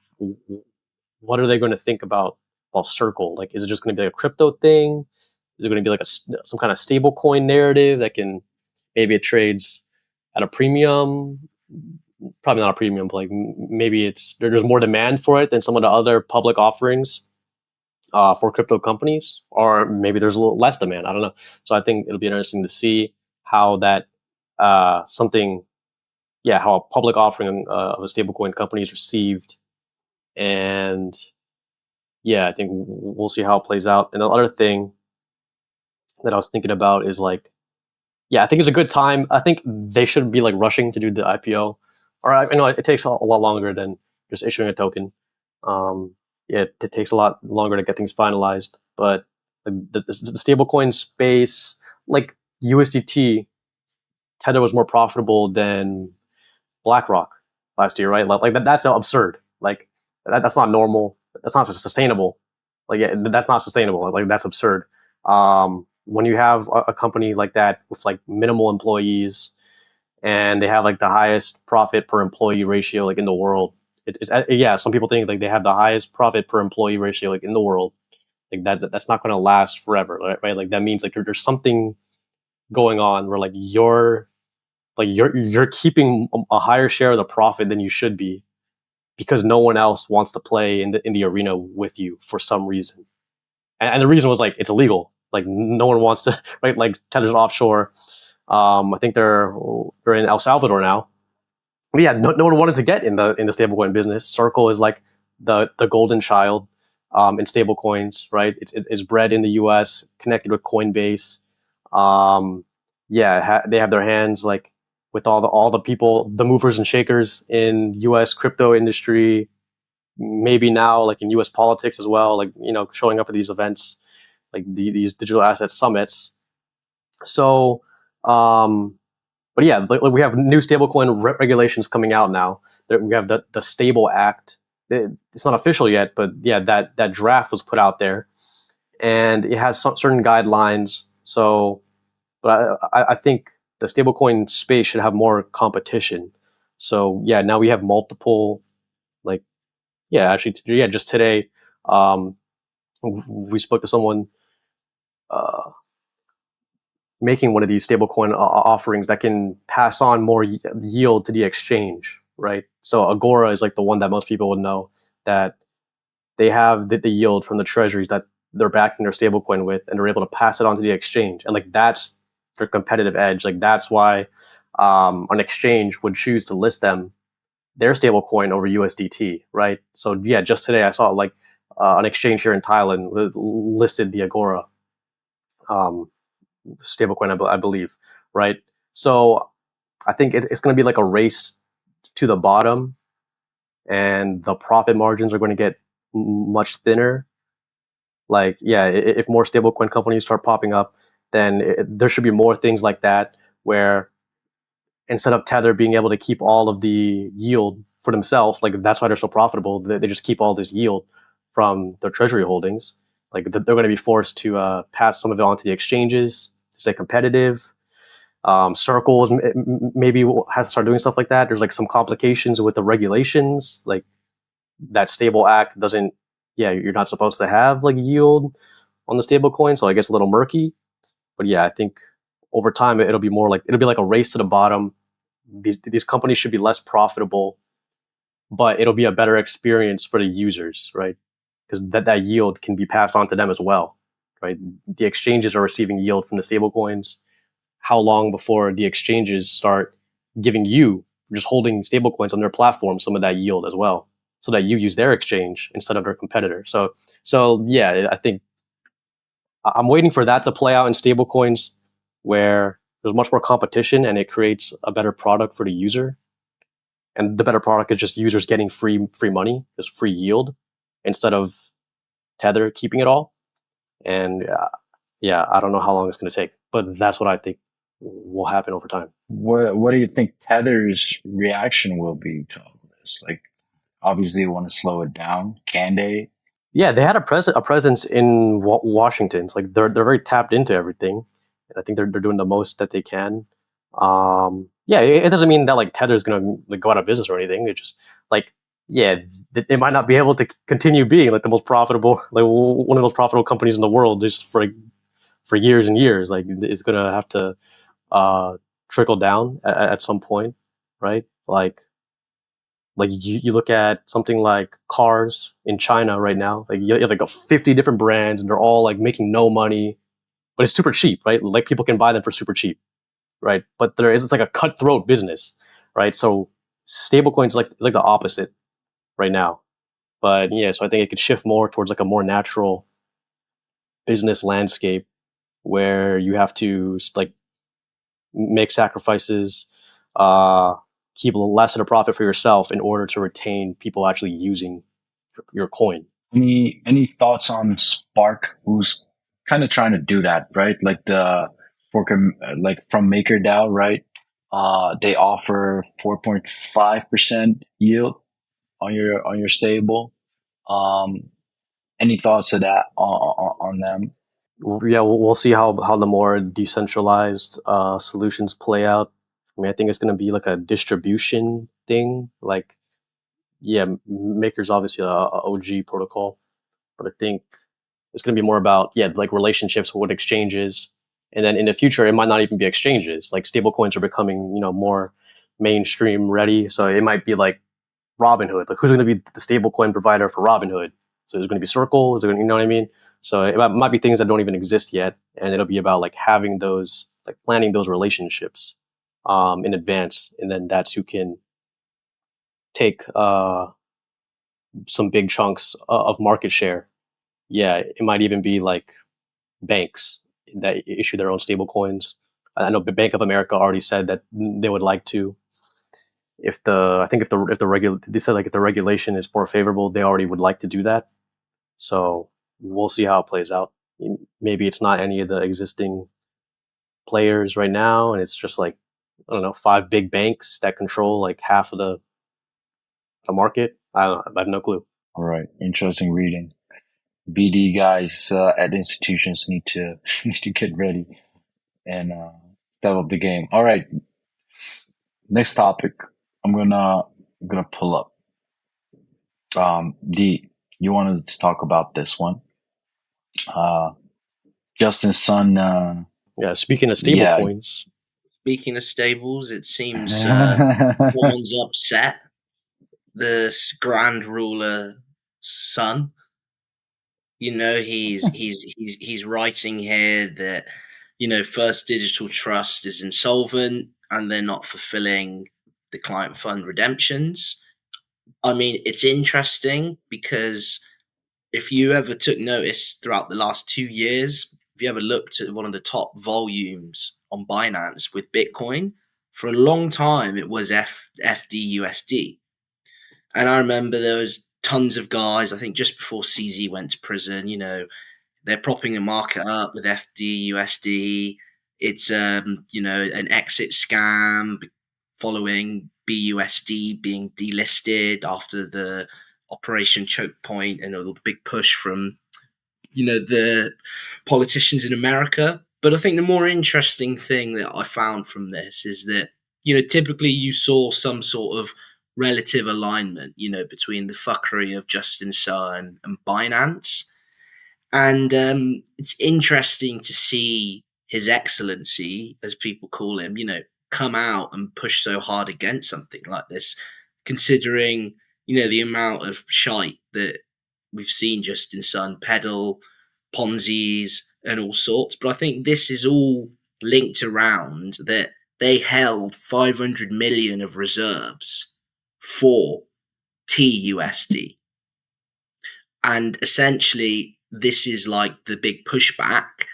what are they going to think about Circle? Like, is it just going to be like a crypto thing? Is it going to be like some kind of stable coin narrative that can, maybe it trades at a premium? Probably not a premium, but like maybe there's more demand for it than some of the other public offerings for crypto companies, or maybe there's a little less demand. I don't know. So I think it'll be interesting to see how that something, yeah, how a public offering of a stablecoin company is received, and yeah, I think we'll see how it plays out. And the other thing that I was thinking about is like, yeah, I think it's a good time. I think they should be like rushing to do the IPO. Or I know it takes a lot longer than just issuing a token. Yeah, it takes a lot longer to get things finalized. But the stablecoin space, like USDT, Tether was more profitable than BlackRock last year, right? Like that's absurd. Like that's not normal. That's not sustainable. Like, yeah, that's not sustainable. Like that's absurd. When you have a company like that with like minimal employees, and they have like the highest profit per employee ratio like in the world. It's yeah. Some people think like they have the highest profit per employee ratio like in the world. Like that's not going to last forever, right? Right? Like that means like there's something going on where you're keeping a higher share of the profit than you should be because no one else wants to play in the arena with you for some reason. And the reason was like it's illegal. Like no one wants to, right? Like Tether's offshore. I think they're in El Salvador now. But yeah, no one wanted to get in the stablecoin business. Circle is like the golden child in stablecoins, right? It's bred in the U.S., connected with Coinbase. Yeah, they have their hands like with all the people, the movers and shakers in U.S. crypto industry. maybe now like in U.S. politics as well, like showing up at these events, like these digital asset summits. So, but yeah, like we have new stablecoin regulations coming out now. We have the Stable Act. It's not official yet, but yeah, that draft was put out there, and it has some certain guidelines. So, but I think the stablecoin space should have more competition. So yeah, now we have multiple, like, yeah, actually, yeah, just today, um, we spoke to someone uh, making one of these stablecoin offerings that can pass on more yield to the exchange, right? So Agora is like the one that most people would know, that they have the yield from the treasuries that they're backing their stablecoin with, and they're able to pass it on to the exchange, and like that's their competitive edge. Like that's why an exchange would choose to list their stablecoin over USDT, right? So yeah, just today I saw like an exchange here in Thailand listed the Agora um, stablecoin, I believe, right? So I think it's going to be like a race to the bottom, and the profit margins are going to get much thinner. Like, yeah, if more stablecoin companies start popping up, then there should be more things like that, where instead of Tether being able to keep all of the yield for themselves, like that's why they're so profitable. They just keep all this yield from their treasury holdings. Like they're going to be forced to pass some of it onto the exchanges to stay competitive. Circles maybe has to start doing stuff like that. There's like some complications with the regulations, like that Stable Act doesn't. Yeah, you're not supposed to have like yield on the stable coin, so I guess a little murky. But yeah, I think over time it'll be more like it'll be like a race to the bottom. These companies should be less profitable, but it'll be a better experience for the users, right? Because that yield can be passed on to them as well, right? The exchanges are receiving yield from the stable coins. How long before the exchanges start giving you, just holding stablecoins on their platform, some of that yield as well, so that you use their exchange instead of their competitor? So yeah, I think I'm waiting for that to play out in stablecoins, where there's much more competition and it creates a better product for the user. And the better product is just users getting free money, just free yield, instead of Tether keeping it all. And yeah, I don't know how long it's going to take, but that's what I think will happen over time. What do you think Tether's reaction will be to all of this? Like, obviously, they want to slow it down. Can they? Yeah, they had a presence in Washington. It's like they're very tapped into everything, and I think they're doing the most that they can. Yeah, it doesn't mean that like Tether is gonna like go out of business or anything. It just like, yeah, they might not be able to continue being like the most profitable, like one of those profitable companies in the world just for years and years. Like it's gonna have to uh, trickle down at some point, right? Like you look at something like cars in China right now, like you have like 50 different brands, and they're all like making no money, but it's super cheap, right? Like people can buy them for super cheap, right? But it's like a cutthroat business, right? So stablecoins is like the opposite right now. But yeah, so I think it could shift more towards like a more natural business landscape, where you have to like make sacrifices, uh, keep less of a profit for yourself in order to retain people actually using your coin. Any thoughts on Spark, who's kind of trying to do that, right? Like the like from MakerDAO, right? They offer 4.5% yield on your stable. Um, any thoughts of that on them? Yeah, we'll see how the more decentralized solutions play out. I mean, I think it's going to be like a distribution thing. Like, yeah, Maker's obviously a OG protocol, but I think it's going to be more about, yeah, like relationships with exchanges, and then in the future it might not even be exchanges. Like stablecoins are becoming more mainstream ready, so it might be like Robinhood. Like who's going to be the stablecoin provider for Robinhood? So it's going to be Circle. Is it going to, you know what I mean? So it might be things that don't even exist yet, and it'll be about like having those, like planning those relationships in advance, and then that's who can take some big chunks of market share. Yeah, it might even be like banks that issue their own stable coins. I know Bank of America already said that they would like to. if they said like if the regulation is more favorable, they already would like to do that. So we'll see how it plays out. Maybe it's not any of the existing players right now, and it's just like, I don't know, 5 big banks that control like half of the market. I have no clue. All right, interesting reading. BD guys at institutions need to need to get ready and step up the game. All right, next topic. I'm gonna pull up. D, you wanted to talk about this one? Uh, Justin Sun. Yeah, speaking of stable Yeah. coins, Speaking of stables, it seems someone's upset. The Grand Ruler son. He's writing here that First Digital Trust is insolvent and they're not fulfilling the client fund redemptions. I mean, it's interesting because if you ever took notice throughout the last 2 years, if you ever looked at one of the top volumes on Binance with Bitcoin, for a long time it was FDUSD. And I remember there was tons of guys, I think just before CZ went to prison, they're propping the market up with FDUSD. It's an exit scam following BUSD being delisted after the Operation Choke Point and the big push from the politicians in America. But I think the more interesting thing that I found from this is that typically you saw some sort of relative alignment between the fuckery of Justin Sun and Binance. And it's interesting to see His Excellency, as people call him, come out and push so hard against something like this, considering, the amount of shite that we've seen Justin Sun peddle, Ponzi's, and all sorts. But I think this is all linked around that they held 500 million of reserves for TUSD. And essentially, this is like the big pushback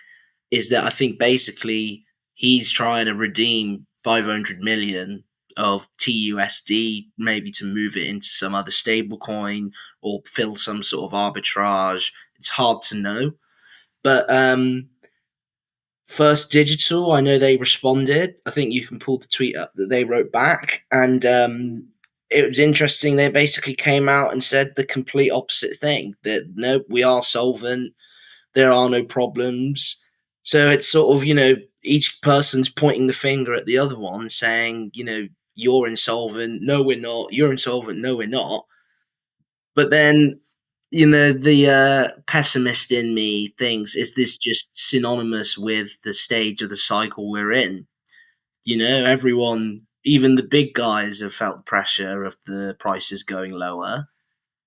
is that I think basically he's trying to redeem 500 million of TUSD, maybe to move it into some other stable coin or fill some sort of arbitrage. It's hard to know. But First Digital, I know they responded. I think you can pull the tweet up that they wrote back. And it was interesting. They basically came out and said the complete opposite thing, that no, we are solvent. There are no problems. So it's sort of, each person's pointing the finger at the other one saying, you're insolvent. No, we're not. You're insolvent. No, we're not. But then, the pessimist in me thinks, is this just synonymous with the stage of the cycle we're in? Everyone, even the big guys, have felt pressure of the prices going lower.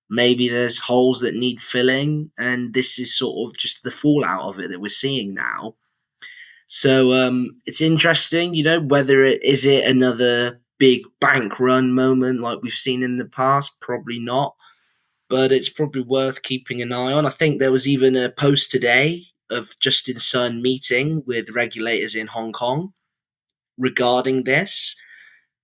Maybe there's holes that need filling, and this is sort of just the fallout of it that we're seeing now. So it's interesting, whether is it another big bank run moment like we've seen in the past? Probably not, but it's probably worth keeping an eye on. I think there was even a post today of Justin Sun meeting with regulators in Hong Kong regarding this.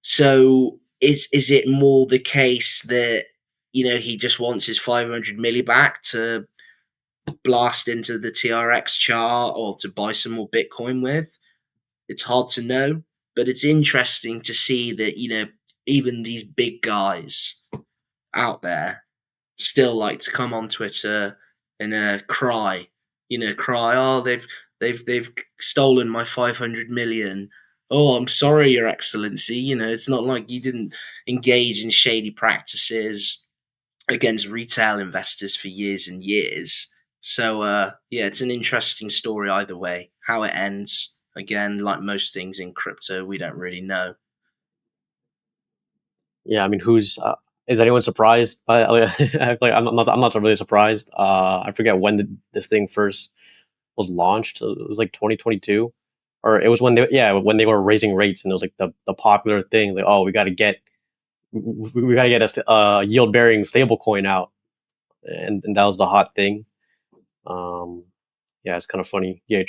So is it more the case that he just wants his 500 milli back to blast into the TRX chart or to buy some more Bitcoin with? It's hard to know, but it's interesting to see that even these big guys out there still like to come on Twitter and cry, oh, they've stolen my 500 million. Oh, I'm sorry, Your Excellency. It's not like you didn't engage in shady practices against retail investors for years and years. So, it's an interesting story either way. How it ends, again, like most things in crypto, we don't really know. yeah, I mean, is anyone surprised by? I'm not really surprised. I forget when this thing first was launched. It was like 2022, or it was when they were raising rates, and it was like the popular thing, like, oh, we got to get a yield bearing stable coin out, and that was the hot thing. Yeah, it's kind of funny. Yeah,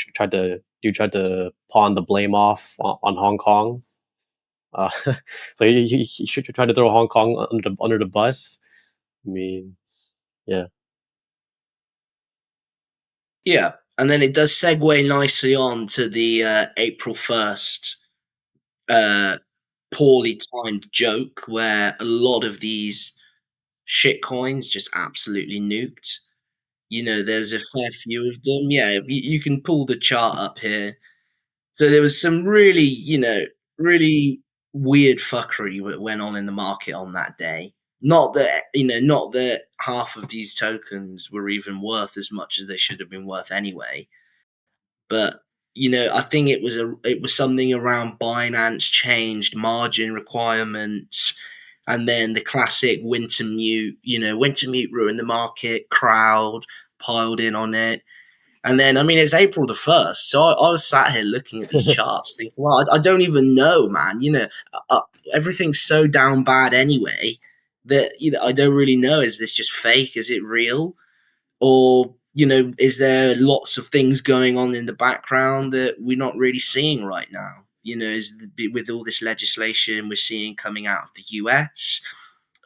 you tried to pawn the blame off on Hong Kong. Uh, so you should try to throw Hong Kong under the bus. I mean, yeah. Yeah, and then it does segue nicely on to the April 1st uh, poorly timed joke where a lot of these shit coins just absolutely nuked. There's a fair few of them. Yeah, you can pull the chart up here. So there was some really, really weird fuckery that went on in the market on that day. Not that half of these tokens were even worth as much as they should have been worth anyway. But I think it was something around Binance changed margin requirements, and then the classic Wintermute. Wintermute ruined the market. Crowd piled in on it. And then, I mean, it's April 1st, so I was sat here looking at these charts, thinking, well, I don't even know, man. Everything's so down bad anyway that I don't really know. Is this just fake? Is it real? Or is there lots of things going on in the background that we're not really seeing right now? With all this legislation we're seeing coming out of the US,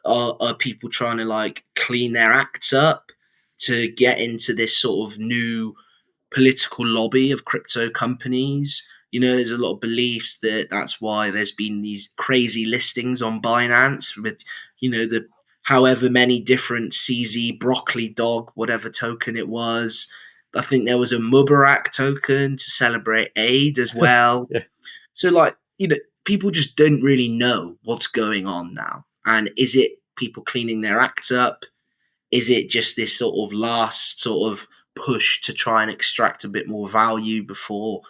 are people trying to like clean their acts up to get into this sort of new political lobby of crypto companies? There's a lot of beliefs that that's why there's been these crazy listings on Binance with, the however many different CZ broccoli dog, whatever token it was. I think there was a Mubarak token to celebrate Eid as well. Yeah. So, like, people just don't really know what's going on now. And is it people cleaning their acts up? Is it just this sort of last sort of push to try and extract a bit more value before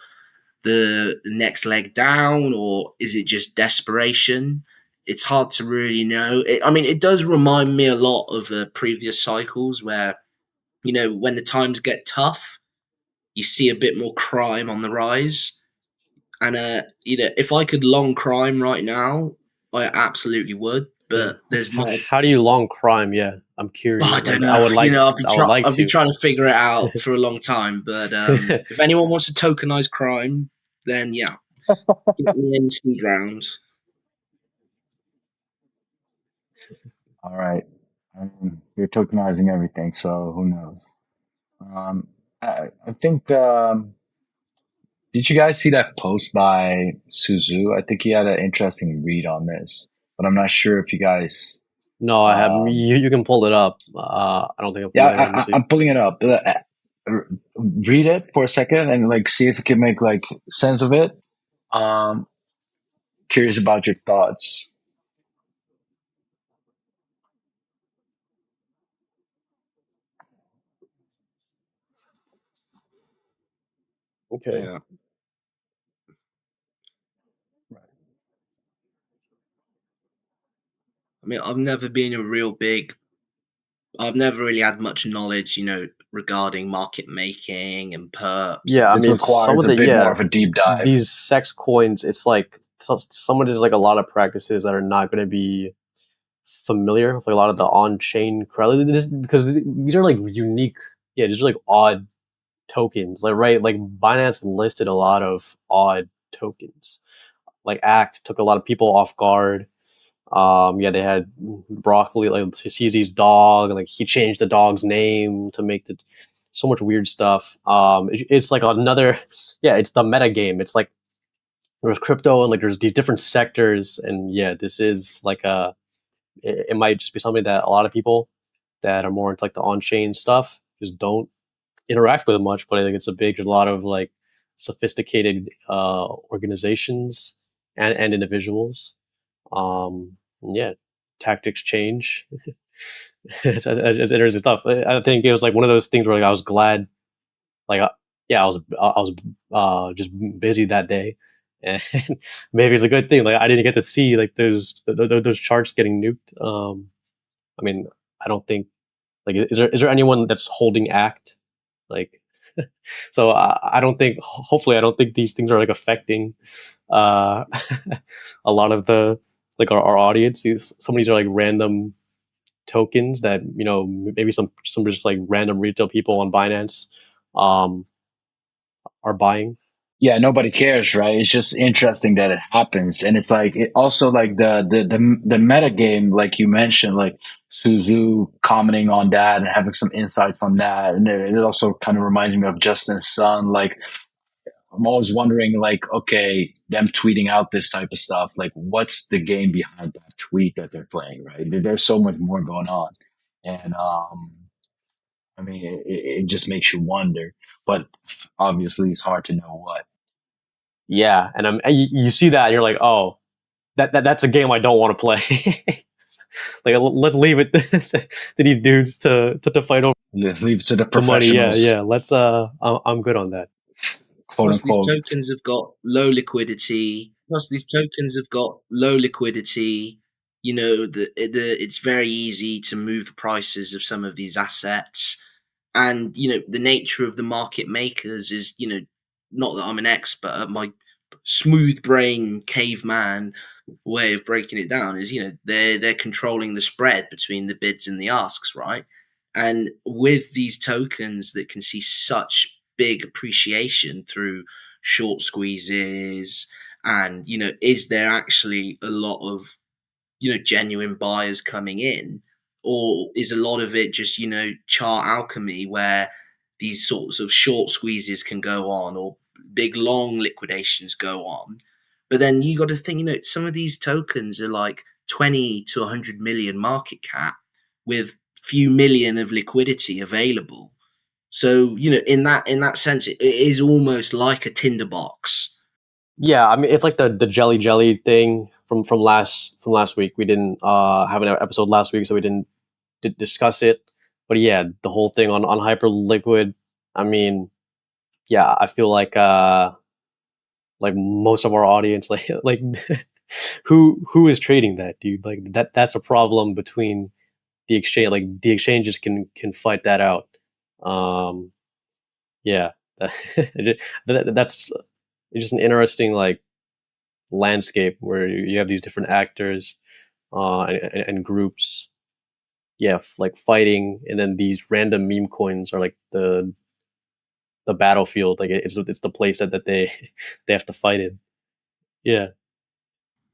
the next leg down, or is it just desperation? It's hard to really know. It does remind me a lot of previous cycles where, when the times get tough, you see a bit more crime on the rise. And, if I could long crime right now, I absolutely would, Yeah. but there's not. How do you long crime? Yeah, I'm Well, I curious. don't Like, know. I would like I've been to. trying to figure it out for a long time. But if anyone wants to tokenize crime, then yeah, get me in some ground. All right. You're tokenizing everything, so who knows? I think. Did you guys see that post by Suzu? I think he had an interesting read on this, but I'm not sure if you guys. No, I haven't. Um, You can pull it up. I don't think I've yeah, pulled it. Let me see. I'm pulling it up. Read it for a second and like see if you can make like sense of it. Um, Curious about your thoughts. Okay. Yeah, I've never been a real big. I've never really had much knowledge, regarding market making and perps Yeah, I and. This mean, some requires of a the bit more yeah of a deep dive. these sex coins. It's like some of there's like a lot of practices that are not going to be familiar with like, a lot of the on-chain crowd because these are like unique. Yeah, these are like odd tokens. Like right, like Binance listed a lot of odd tokens. Like Act took a lot of people off guard. Yeah, they had broccoli, like CZ's dog, and like he changed the dog's name to make the so much weird stuff. It's like another, yeah, it's the meta game. It's like there's crypto and like there's these different sectors, and yeah, this is like it might just be something that a lot of people that are more into like the on-chain stuff just don't interact with it much. But I think it's a lot of like sophisticated organizations and individuals. Yeah, tactics change. It's interesting stuff. I think it was like one of those things where like, I was glad, like, yeah, I was just busy that day, and maybe it's a good thing. Like I didn't get to see like those charts getting nuked. I mean, I don't think like is there anyone that's holding Act like so I don't think hopefully I don't think these things are like affecting uh a lot of the like our audience. Some of these are like random tokens that maybe some just like random retail people on Binance um are buying. Yeah, nobody cares, right? It's just interesting that it happens, and it's like it also like the meta game, like you mentioned, like Suzu commenting on that and having some insights on that, and it also kind of reminds me of Justin's son. Like I'm always wondering, like, okay, them tweeting out this type of stuff, like, what's the game behind that tweet that they're playing, right? There's so much more going on, and I mean, it just makes you wonder, but obviously, it's hard to know what. Yeah, and you see that and you're like, oh, that's a game I don't want to play. Like let's leave it to these dudes to fight over Leave it to the the money. Yeah, professionals, yeah. Let's I'm good on that. quote Plus, these unquote. tokens have got low liquidity. Plus, these tokens have got low liquidity. You know, it's very easy to move the prices of some of these assets. And, you know, the nature of the market makers is, you know, not that I'm an expert, my smooth brain caveman way of breaking it down is, you know, they're controlling the spread between the bids and the asks, right? And with these tokens that can see such big appreciation through short squeezes, and you know, is there actually a lot of, you know, genuine buyers coming in, or is a lot of it just, you know, chart alchemy where these sorts of short squeezes can go on or big long liquidations go on? But then you got to think, you know, some of these tokens are like 20 to 100 million market cap with few million of liquidity available. So, you know, in that sense, it is almost like a tinderbox. Yeah, I mean it's like the jelly thing from last week. We didn't have an episode last week, so we didn't discuss it. But yeah, the whole thing on hyperliquid. I mean, yeah, I feel like most of our audience like who is trading that, dude? Like that's a problem between the exchange. Like the exchanges can fight that out. Um, yeah, that's just an interesting like landscape where you have these different actors and groups. Yeah, like fighting, and then these random meme coins are like the battlefield. Like it's the place that they they have to fight in. Yeah.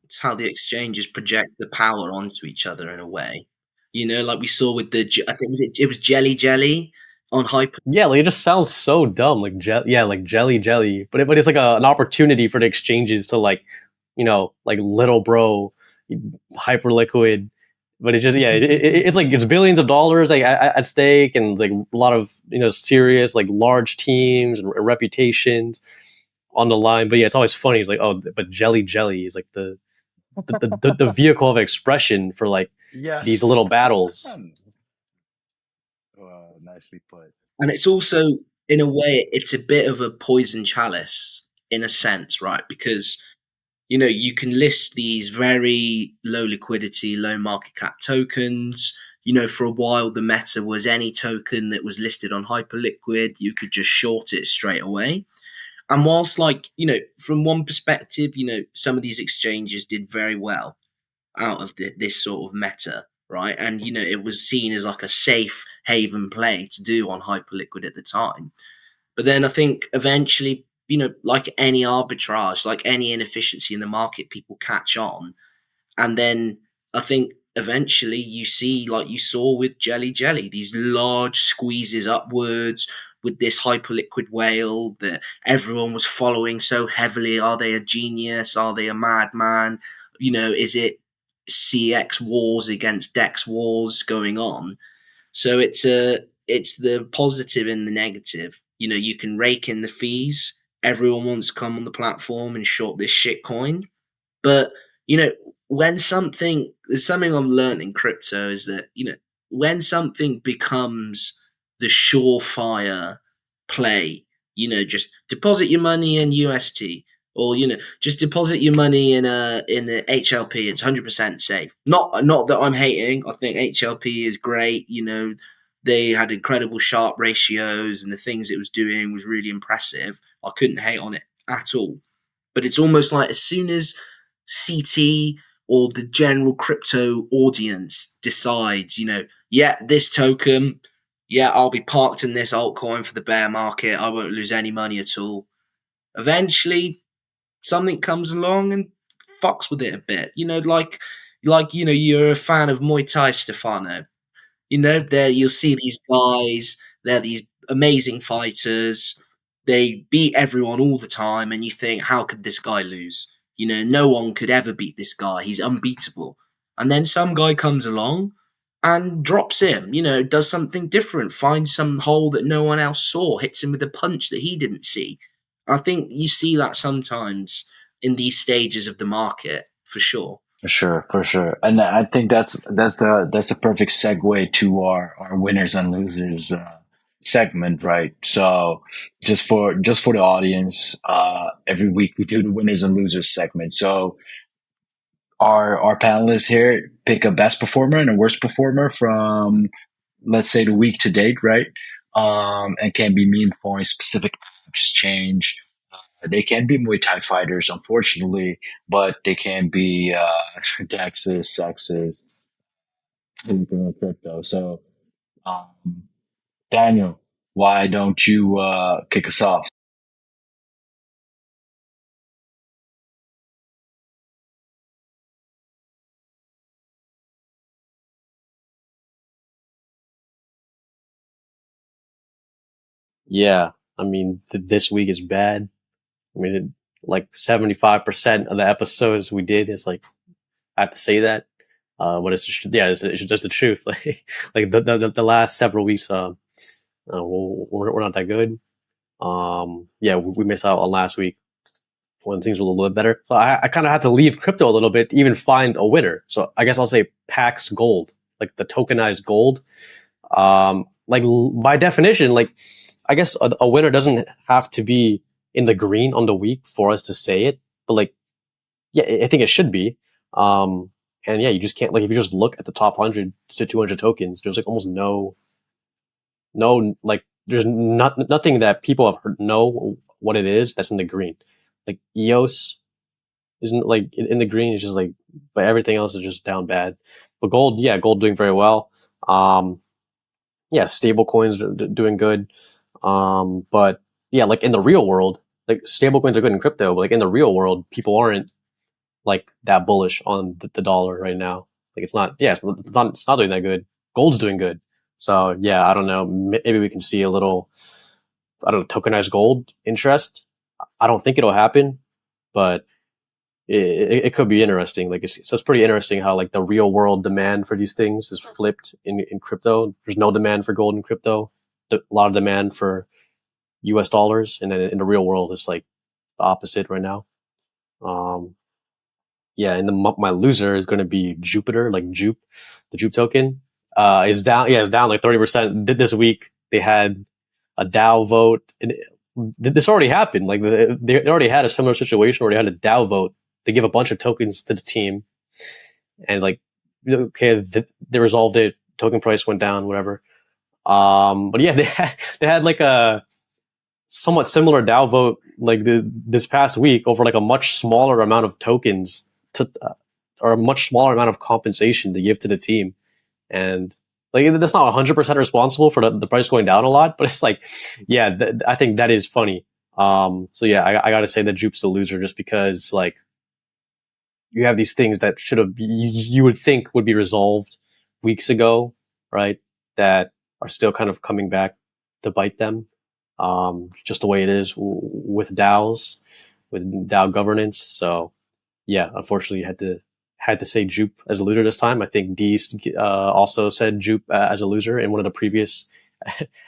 It's how the exchanges project the power onto each other in a way. You know, like we saw with I think it was Jelly Jelly on Hyper. Yeah, like it just sounds so dumb, like yeah, like jelly, but it's like an opportunity for the exchanges to like, like little bro, hyper liquid, but it's just yeah, it's like it's billions of dollars like at stake, and like a lot of serious like large teams and reputations on the line. But yeah, it's always funny. It's like, oh, but jelly is like the vehicle of expression for like these Yes. little battles. Nicely put. And it's also, in a way, it's a bit of a poison chalice in a sense, right? Because, you know, you can list these very low liquidity, low market cap tokens. You know, for a while, the meta was any token that was listed on Hyperliquid, you could just short it straight away. And whilst, like, you know, from one perspective, you know, some of these exchanges did very well out of this sort of meta, right? And, you know, it was seen as like a safe haven play to do on Hyperliquid at the time. But then I think eventually, you know, like any arbitrage, like any inefficiency in the market, people catch on. And then I think eventually you see, like you saw with Jelly, these large squeezes upwards with this hyperliquid whale that everyone was following so heavily. Are they a genius? Are they a madman? You know, is it CX wars against DEX wars going on? So it's the positive and the negative. You know, you can rake in the fees. Everyone wants to come on the platform and short this shit coin. But, you know, when there's something I've learned in crypto is that, you know, when something becomes the surefire play, you know, just deposit your money in UST, or, you know, just deposit your money in the HLP. It's 100% safe. Not that I'm hating. I think HLP is great. You know, they had incredible Sharp ratios, and the things it was doing was really impressive. I couldn't hate on it at all. But it's almost like as soon as CT or the general crypto audience decides, you know, yeah, this token, yeah, I'll be parked in this altcoin for the bear market. I won't lose any money at all. eventually something comes along and fucks with it a bit. You're a fan of Muay Thai, Stefano. There you'll see these guys. They're these amazing fighters. They beat everyone all the time, and you think, how could this guy lose? No one could ever beat this guy. He's unbeatable. And then some guy comes along and drops him. Does something different, finds some hole that no one else saw, hits him with a punch that he didn't see. I think you see that sometimes in these stages of the market, for sure. For sure, and I think that's the perfect segue to our winners and losers segment, right? So just for the audience, every week we do the winners and losers segment. So our panelists here pick a best performer and a worst performer from, let's say, the week to date, right? And can be meme coins, specific exchange. They can be Muay Thai fighters, unfortunately, but they can be Dexes, Sexes, anything in crypto. So, um, Daniel, why don't you kick us off? Yeah, I mean, this week is bad. I mean, like 75% of the episodes we did is like, I have to say that. But it's just the truth. Like the last several weeks, we're not that good. Yeah, we missed out on last week when things were a little bit better. So I kind of had to leave crypto a little bit to even find a winner. So I guess I'll say Pax Gold, like the tokenized gold. Like by definition, like I guess a winner doesn't have to be in the green on the week for us to say it, but like, yeah, I think it should be. And yeah, you just can't, like, if you just look at the top 100 to 200 tokens, there's like almost like there's nothing that people have heard, know what it is that's in the green. Like EOS isn't like in the green. It's just like, but everything else is just down bad. But gold, yeah, gold doing very well. Yeah, stable coins doing good. But yeah, like in the real world, like stable coins are good in crypto, but like in the real world, people aren't like that bullish on the dollar right now. Like it's not, yeah, it's not doing that good. Gold's doing good. So yeah, I don't know. Maybe we can see a little, I don't know, tokenized gold interest. I don't think it'll happen, but it could be interesting. Like it's pretty interesting how like the real world demand for these things is flipped in crypto. There's no demand for gold in crypto. A lot of demand for US dollars, and then in the real world, it's like the opposite right now. Um, yeah, and my loser is going to be Jupiter, like Jupe, the Jupe token. Is down. Yeah, it's down like 30% this week. They had a DAO vote, and this already happened. Like they already had a similar situation where they had a DAO vote. They give a bunch of tokens to the team, and like, okay, they resolved it. Token price went down, whatever. But yeah, they had like a somewhat similar DAO vote like this past week over like a much smaller amount of tokens to or a much smaller amount of compensation to give to the team, and like that's not 100% responsible for the price going down a lot, but it's like, yeah, I think that is funny. So yeah, I gotta say that Jupe's the loser just because like you have these things that should have you would think would be resolved weeks ago, right? That are still kind of coming back to bite them. Just the way it is with DAOs, with DAO governance. So yeah, unfortunately, had to say Jupe as a loser this time. I think D also said Jupe as a loser in one of the previous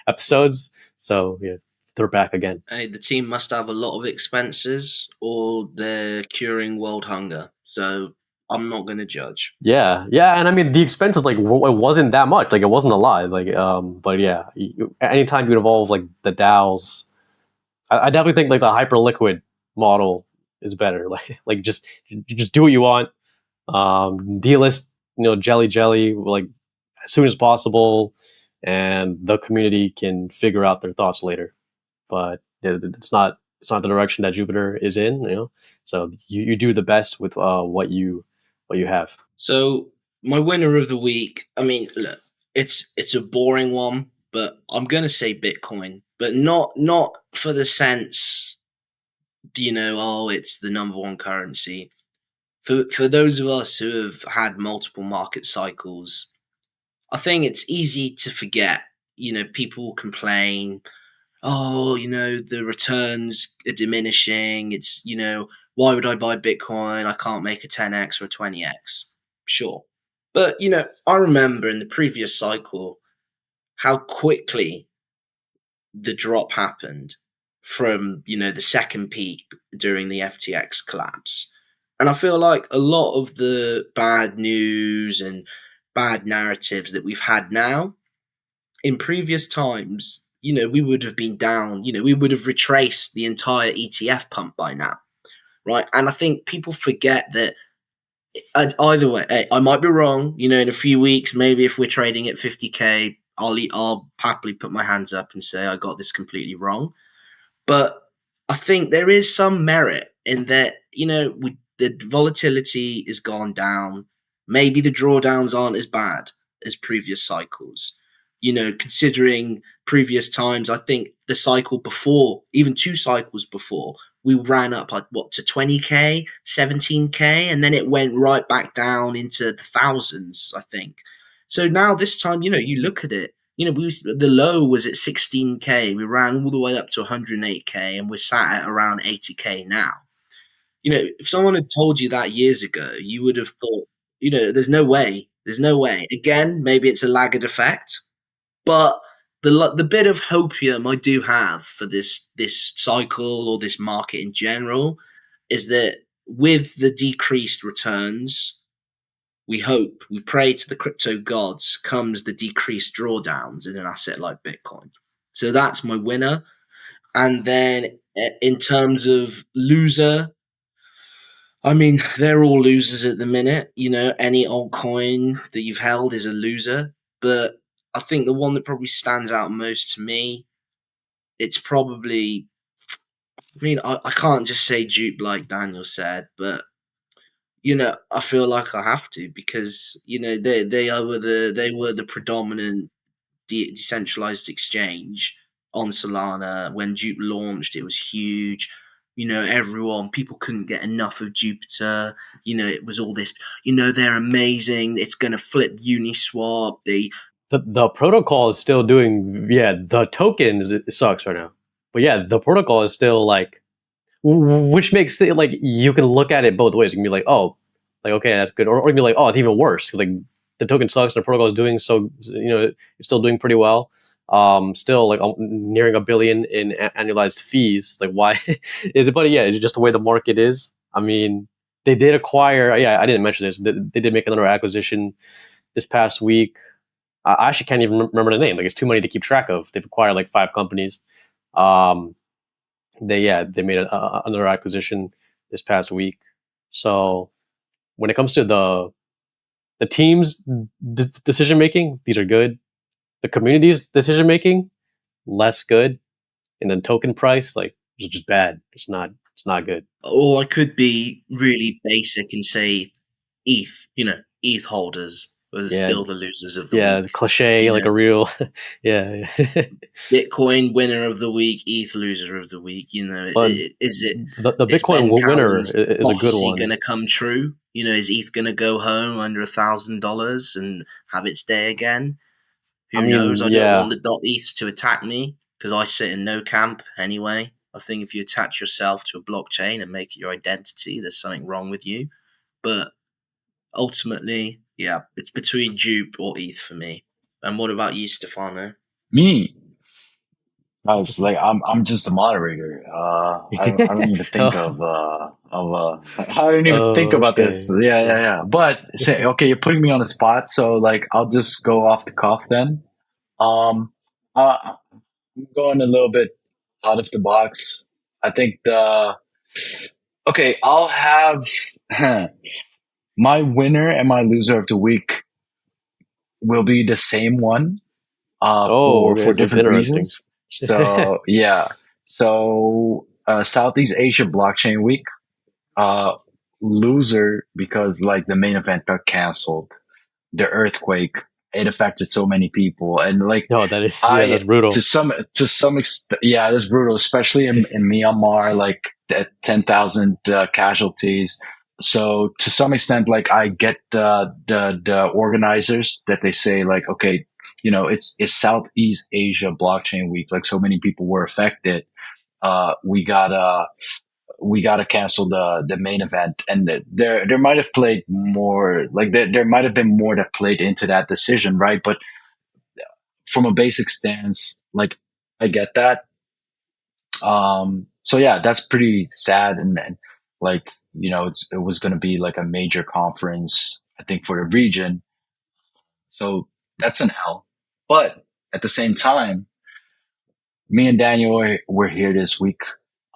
episodes. So yeah, they're back again. Hey, the team must have a lot of expenses, or they're curing world hunger. So I'm not going to judge. Yeah, yeah, and I mean the expenses like it wasn't that much. Like it wasn't a lot. Like but yeah, anytime you involve like the DAOs, I definitely think like the hyper liquid model is better. Like just you just do what you want. Delist, jelly like as soon as possible, and the community can figure out their thoughts later. But it's not the direction that Jupiter is in. So you do the best with what you have. So my winner of the week. I mean, look, it's a boring one, but I'm going to say Bitcoin, but not for the sense oh, it's the number one currency. For those of us who have had multiple market cycles, I think it's easy to forget. People complain, oh, the returns are diminishing. Why would I buy Bitcoin? I can't make a 10x or a 20x. Sure. But, I remember in the previous cycle how quickly the drop happened from, the second peak during the FTX collapse. And I feel like a lot of the bad news and bad narratives that we've had now in previous times, we would have been down, we would have retraced the entire ETF pump by now, right? And I think people forget that either way, hey, I might be wrong, in a few weeks, maybe if we're trading at 50K, I'll happily put my hands up and say I got this completely wrong. But I think there is some merit in that, the volatility has gone down. Maybe the drawdowns aren't as bad as previous cycles. Considering previous times, I think the cycle before, even two cycles before, we ran up like to 20K, 17K, and then it went right back down into the thousands, I think. So now this time, you look at it, the low was at 16K. We ran all the way up to 108K, and we're sat at around 80K now. If someone had told you that years ago, you would have thought, there's no way. There's no way. Again, maybe it's a laggard effect, but the bit of hopium I do have for this cycle or this market in general is that with the decreased returns, we pray to the crypto gods, comes the decreased drawdowns in an asset like Bitcoin. So that's my winner. And then in terms of loser, I mean, they're all losers at the minute. Any altcoin that you've held is a loser. But I think the one that probably stands out most to me, it's probably, I mean, I can't just say dupe like Daniel said, but I feel like I have to because they were the predominant decentralized exchange on Solana when Dupe launched. It was huge. People couldn't get enough of Jupiter. It was all this. They're amazing. It's going to flip Uniswap. The protocol is still doing, the token it sucks right now, but the protocol is still like, which makes it like you can look at it both ways. You can be like, oh, like okay, that's good, or you can be like, oh, it's even worse because like the token sucks and the protocol is doing so, it's still doing pretty well. Still like nearing $1 billion in annualized fees. Like why is it? But it's just the way the market is. I mean, they did acquire. Yeah, I didn't mention this. They did make another acquisition this past week. I actually can't even remember the name. Like it's too many to keep track of. They've acquired like 5 companies. They made another acquisition this past week. So when it comes to the team's decision making, these are good. The community's decision making, less good. And then token price, like it's just bad. It's not good. Or I could be really basic and say ETH. ETH holders are still the losers of the week. Cliche, like a real yeah. Bitcoin winner of the week, ETH loser of the week. But is it the Bitcoin winner is a good one? Going to come true? Is ETH going to go home under $1,000 and have its day again? Who knows? I don't want the .ETH to attack me because I sit in no camp anyway. I think if you attach yourself to a blockchain and make it your identity, there's something wrong with you. But ultimately, it's between Dupe or ETH for me. And what about you, Stefano? Me, guys, like I'm just a moderator. I don't even think I don't even think about this. Yeah. But say, okay, you're putting me on the spot, so like I'll just go off the cuff then. Um, I'm going a little bit out of the box. I think I'll have my winner and my loser of the week will be the same one. For different reasons. So yeah. So Southeast Asia Blockchain Week, loser because like the main event got canceled. The earthquake it affected so many people, and like No, that is, yeah, I that's brutal. to some extent, yeah, that's brutal, especially in Myanmar, like 10,000 casualties. So to some extent, like I get the organizers that they say like, okay, it's Southeast Asia Blockchain Week, like so many people were affected. We gotta cancel the main event, and there might have played more, like there might have been more that played into that decision, right? But from a basic stance, like I get that. So yeah, that's pretty sad, and like it was going to be like a major conference, I think, for the region. So that's an L. But at the same time, me and Daniel were here this week.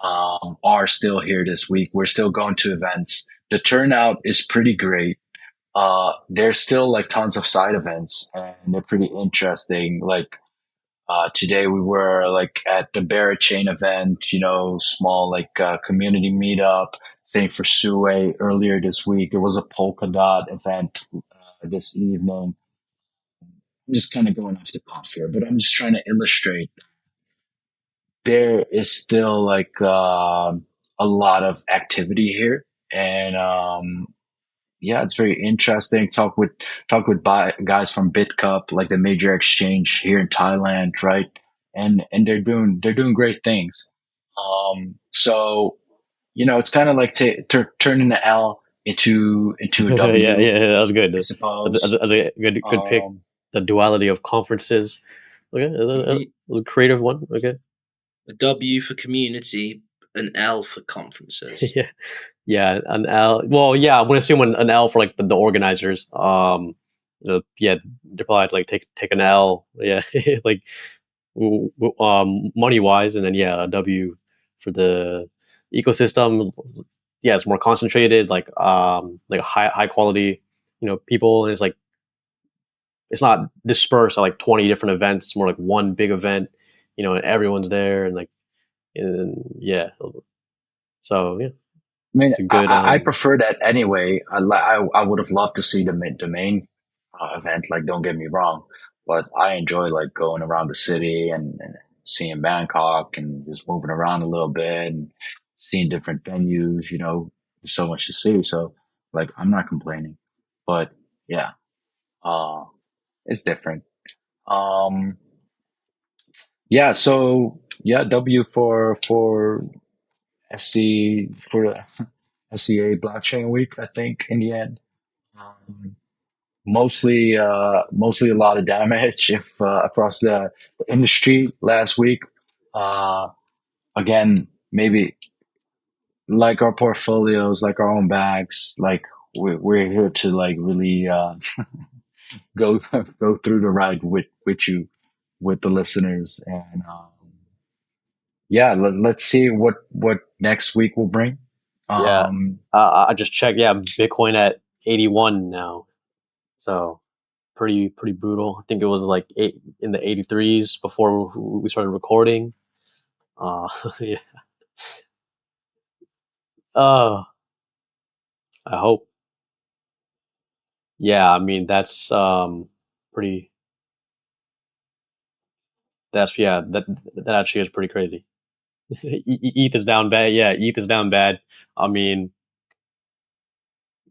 Are still here this week. We're still going to events. The turnout is pretty great. There's still like tons of side events, and they're pretty interesting. Like today we were like at the Barrett Chain event, small like community meetup. Same for Sue earlier this week. There was a polka dot event this evening. I'm just kind of going off the cuff here, but I'm just trying to illustrate there is still like a lot of activity here, and yeah, it's very interesting. Guys from BitCup, like the major exchange here in Thailand, right? And they're doing great things. So it's kind of like turning the L into a Yeah, yeah, W, that was good. I suppose. That's a good pick. Um, The duality of conferences. Okay, that was a creative one. Okay, A W for community, an L for conferences. yeah, yeah, an L. Well, yeah, I'm gonna assume an L for like the organizers. Yeah, they probably had to, like take an L. Yeah, like money wise, and then yeah, a W for the ecosystem. Yeah, it's more concentrated, like high quality, people, and it's not dispersed at like 20 different events. It's more like one big event, and everyone's there, and like, and yeah, so yeah, I mean, it's a good I prefer that anyway. I would have loved to see the main event. Like, don't get me wrong, but I enjoy like going around the city and seeing Bangkok and just moving around a little bit and seeing different venues. There's so much to see. So, like, I'm not complaining, but yeah, uh, it's different. Um, yeah. So yeah, W for SC for the SCA Blockchain Week, I think, in the end. Um, mostly a lot of damage if across the industry last week. Uh, Again, maybe like our portfolios, like our own bags, like we're here to like really go go through the ride with you, with the listeners, and yeah, let's see what next week will bring. yeah. Um, I just checked. Yeah, Bitcoin at 81 now, so pretty brutal. I think it was like in the 83s before we started recording. Yeah. Uh, I hope. Yeah, I mean that's pretty. That's yeah. That actually is pretty crazy. ETH is down bad. Yeah, ETH is down bad. I mean,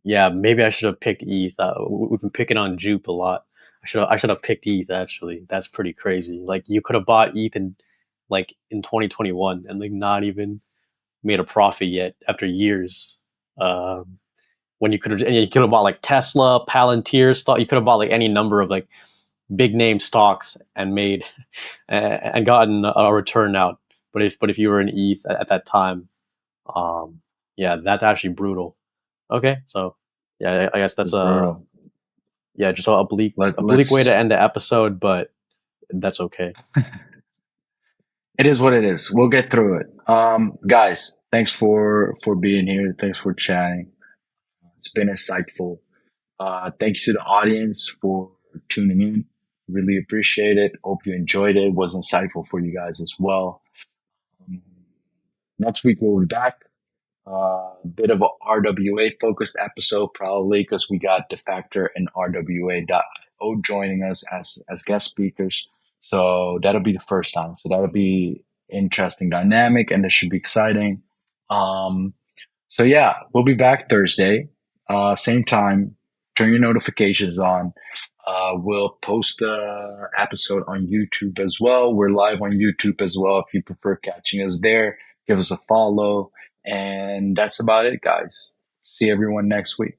yeah, maybe I should have picked ETH. We've been picking on Jupe a lot. I should have picked ETH actually. That's pretty crazy. Like you could have bought ETH in 2021 and like not even made a profit yet after years. Um, when you could have bought like Tesla, Palantir stock. You could have bought like any number of like big name stocks and made and gotten a return out. But if you were in ETH at that time, um, yeah, that's actually brutal. Okay, so yeah, I guess that's it's brutal. yeah, just a bleak Let's a bleak way to let's end the episode, but that's okay. It is what it is. We'll get through it. Guys, thanks for being here. Thanks for chatting. It's been insightful. Thanks to the audience for tuning in. Really appreciate it. Hope you enjoyed it. It was insightful for you guys as well. Um, Next week we'll be back. A bit of a RWA focused episode, probably because we got the factor in RWA joining us as guest speakers. So that'll be the first time. So that'll be interesting dynamic, and this should be exciting. Um, so yeah, we'll be back Thursday, same time. Turn your notifications on. We'll post the episode on YouTube as well. We're live on YouTube as well. If you prefer catching us there, give us a follow. And that's about it, guys. See everyone next week.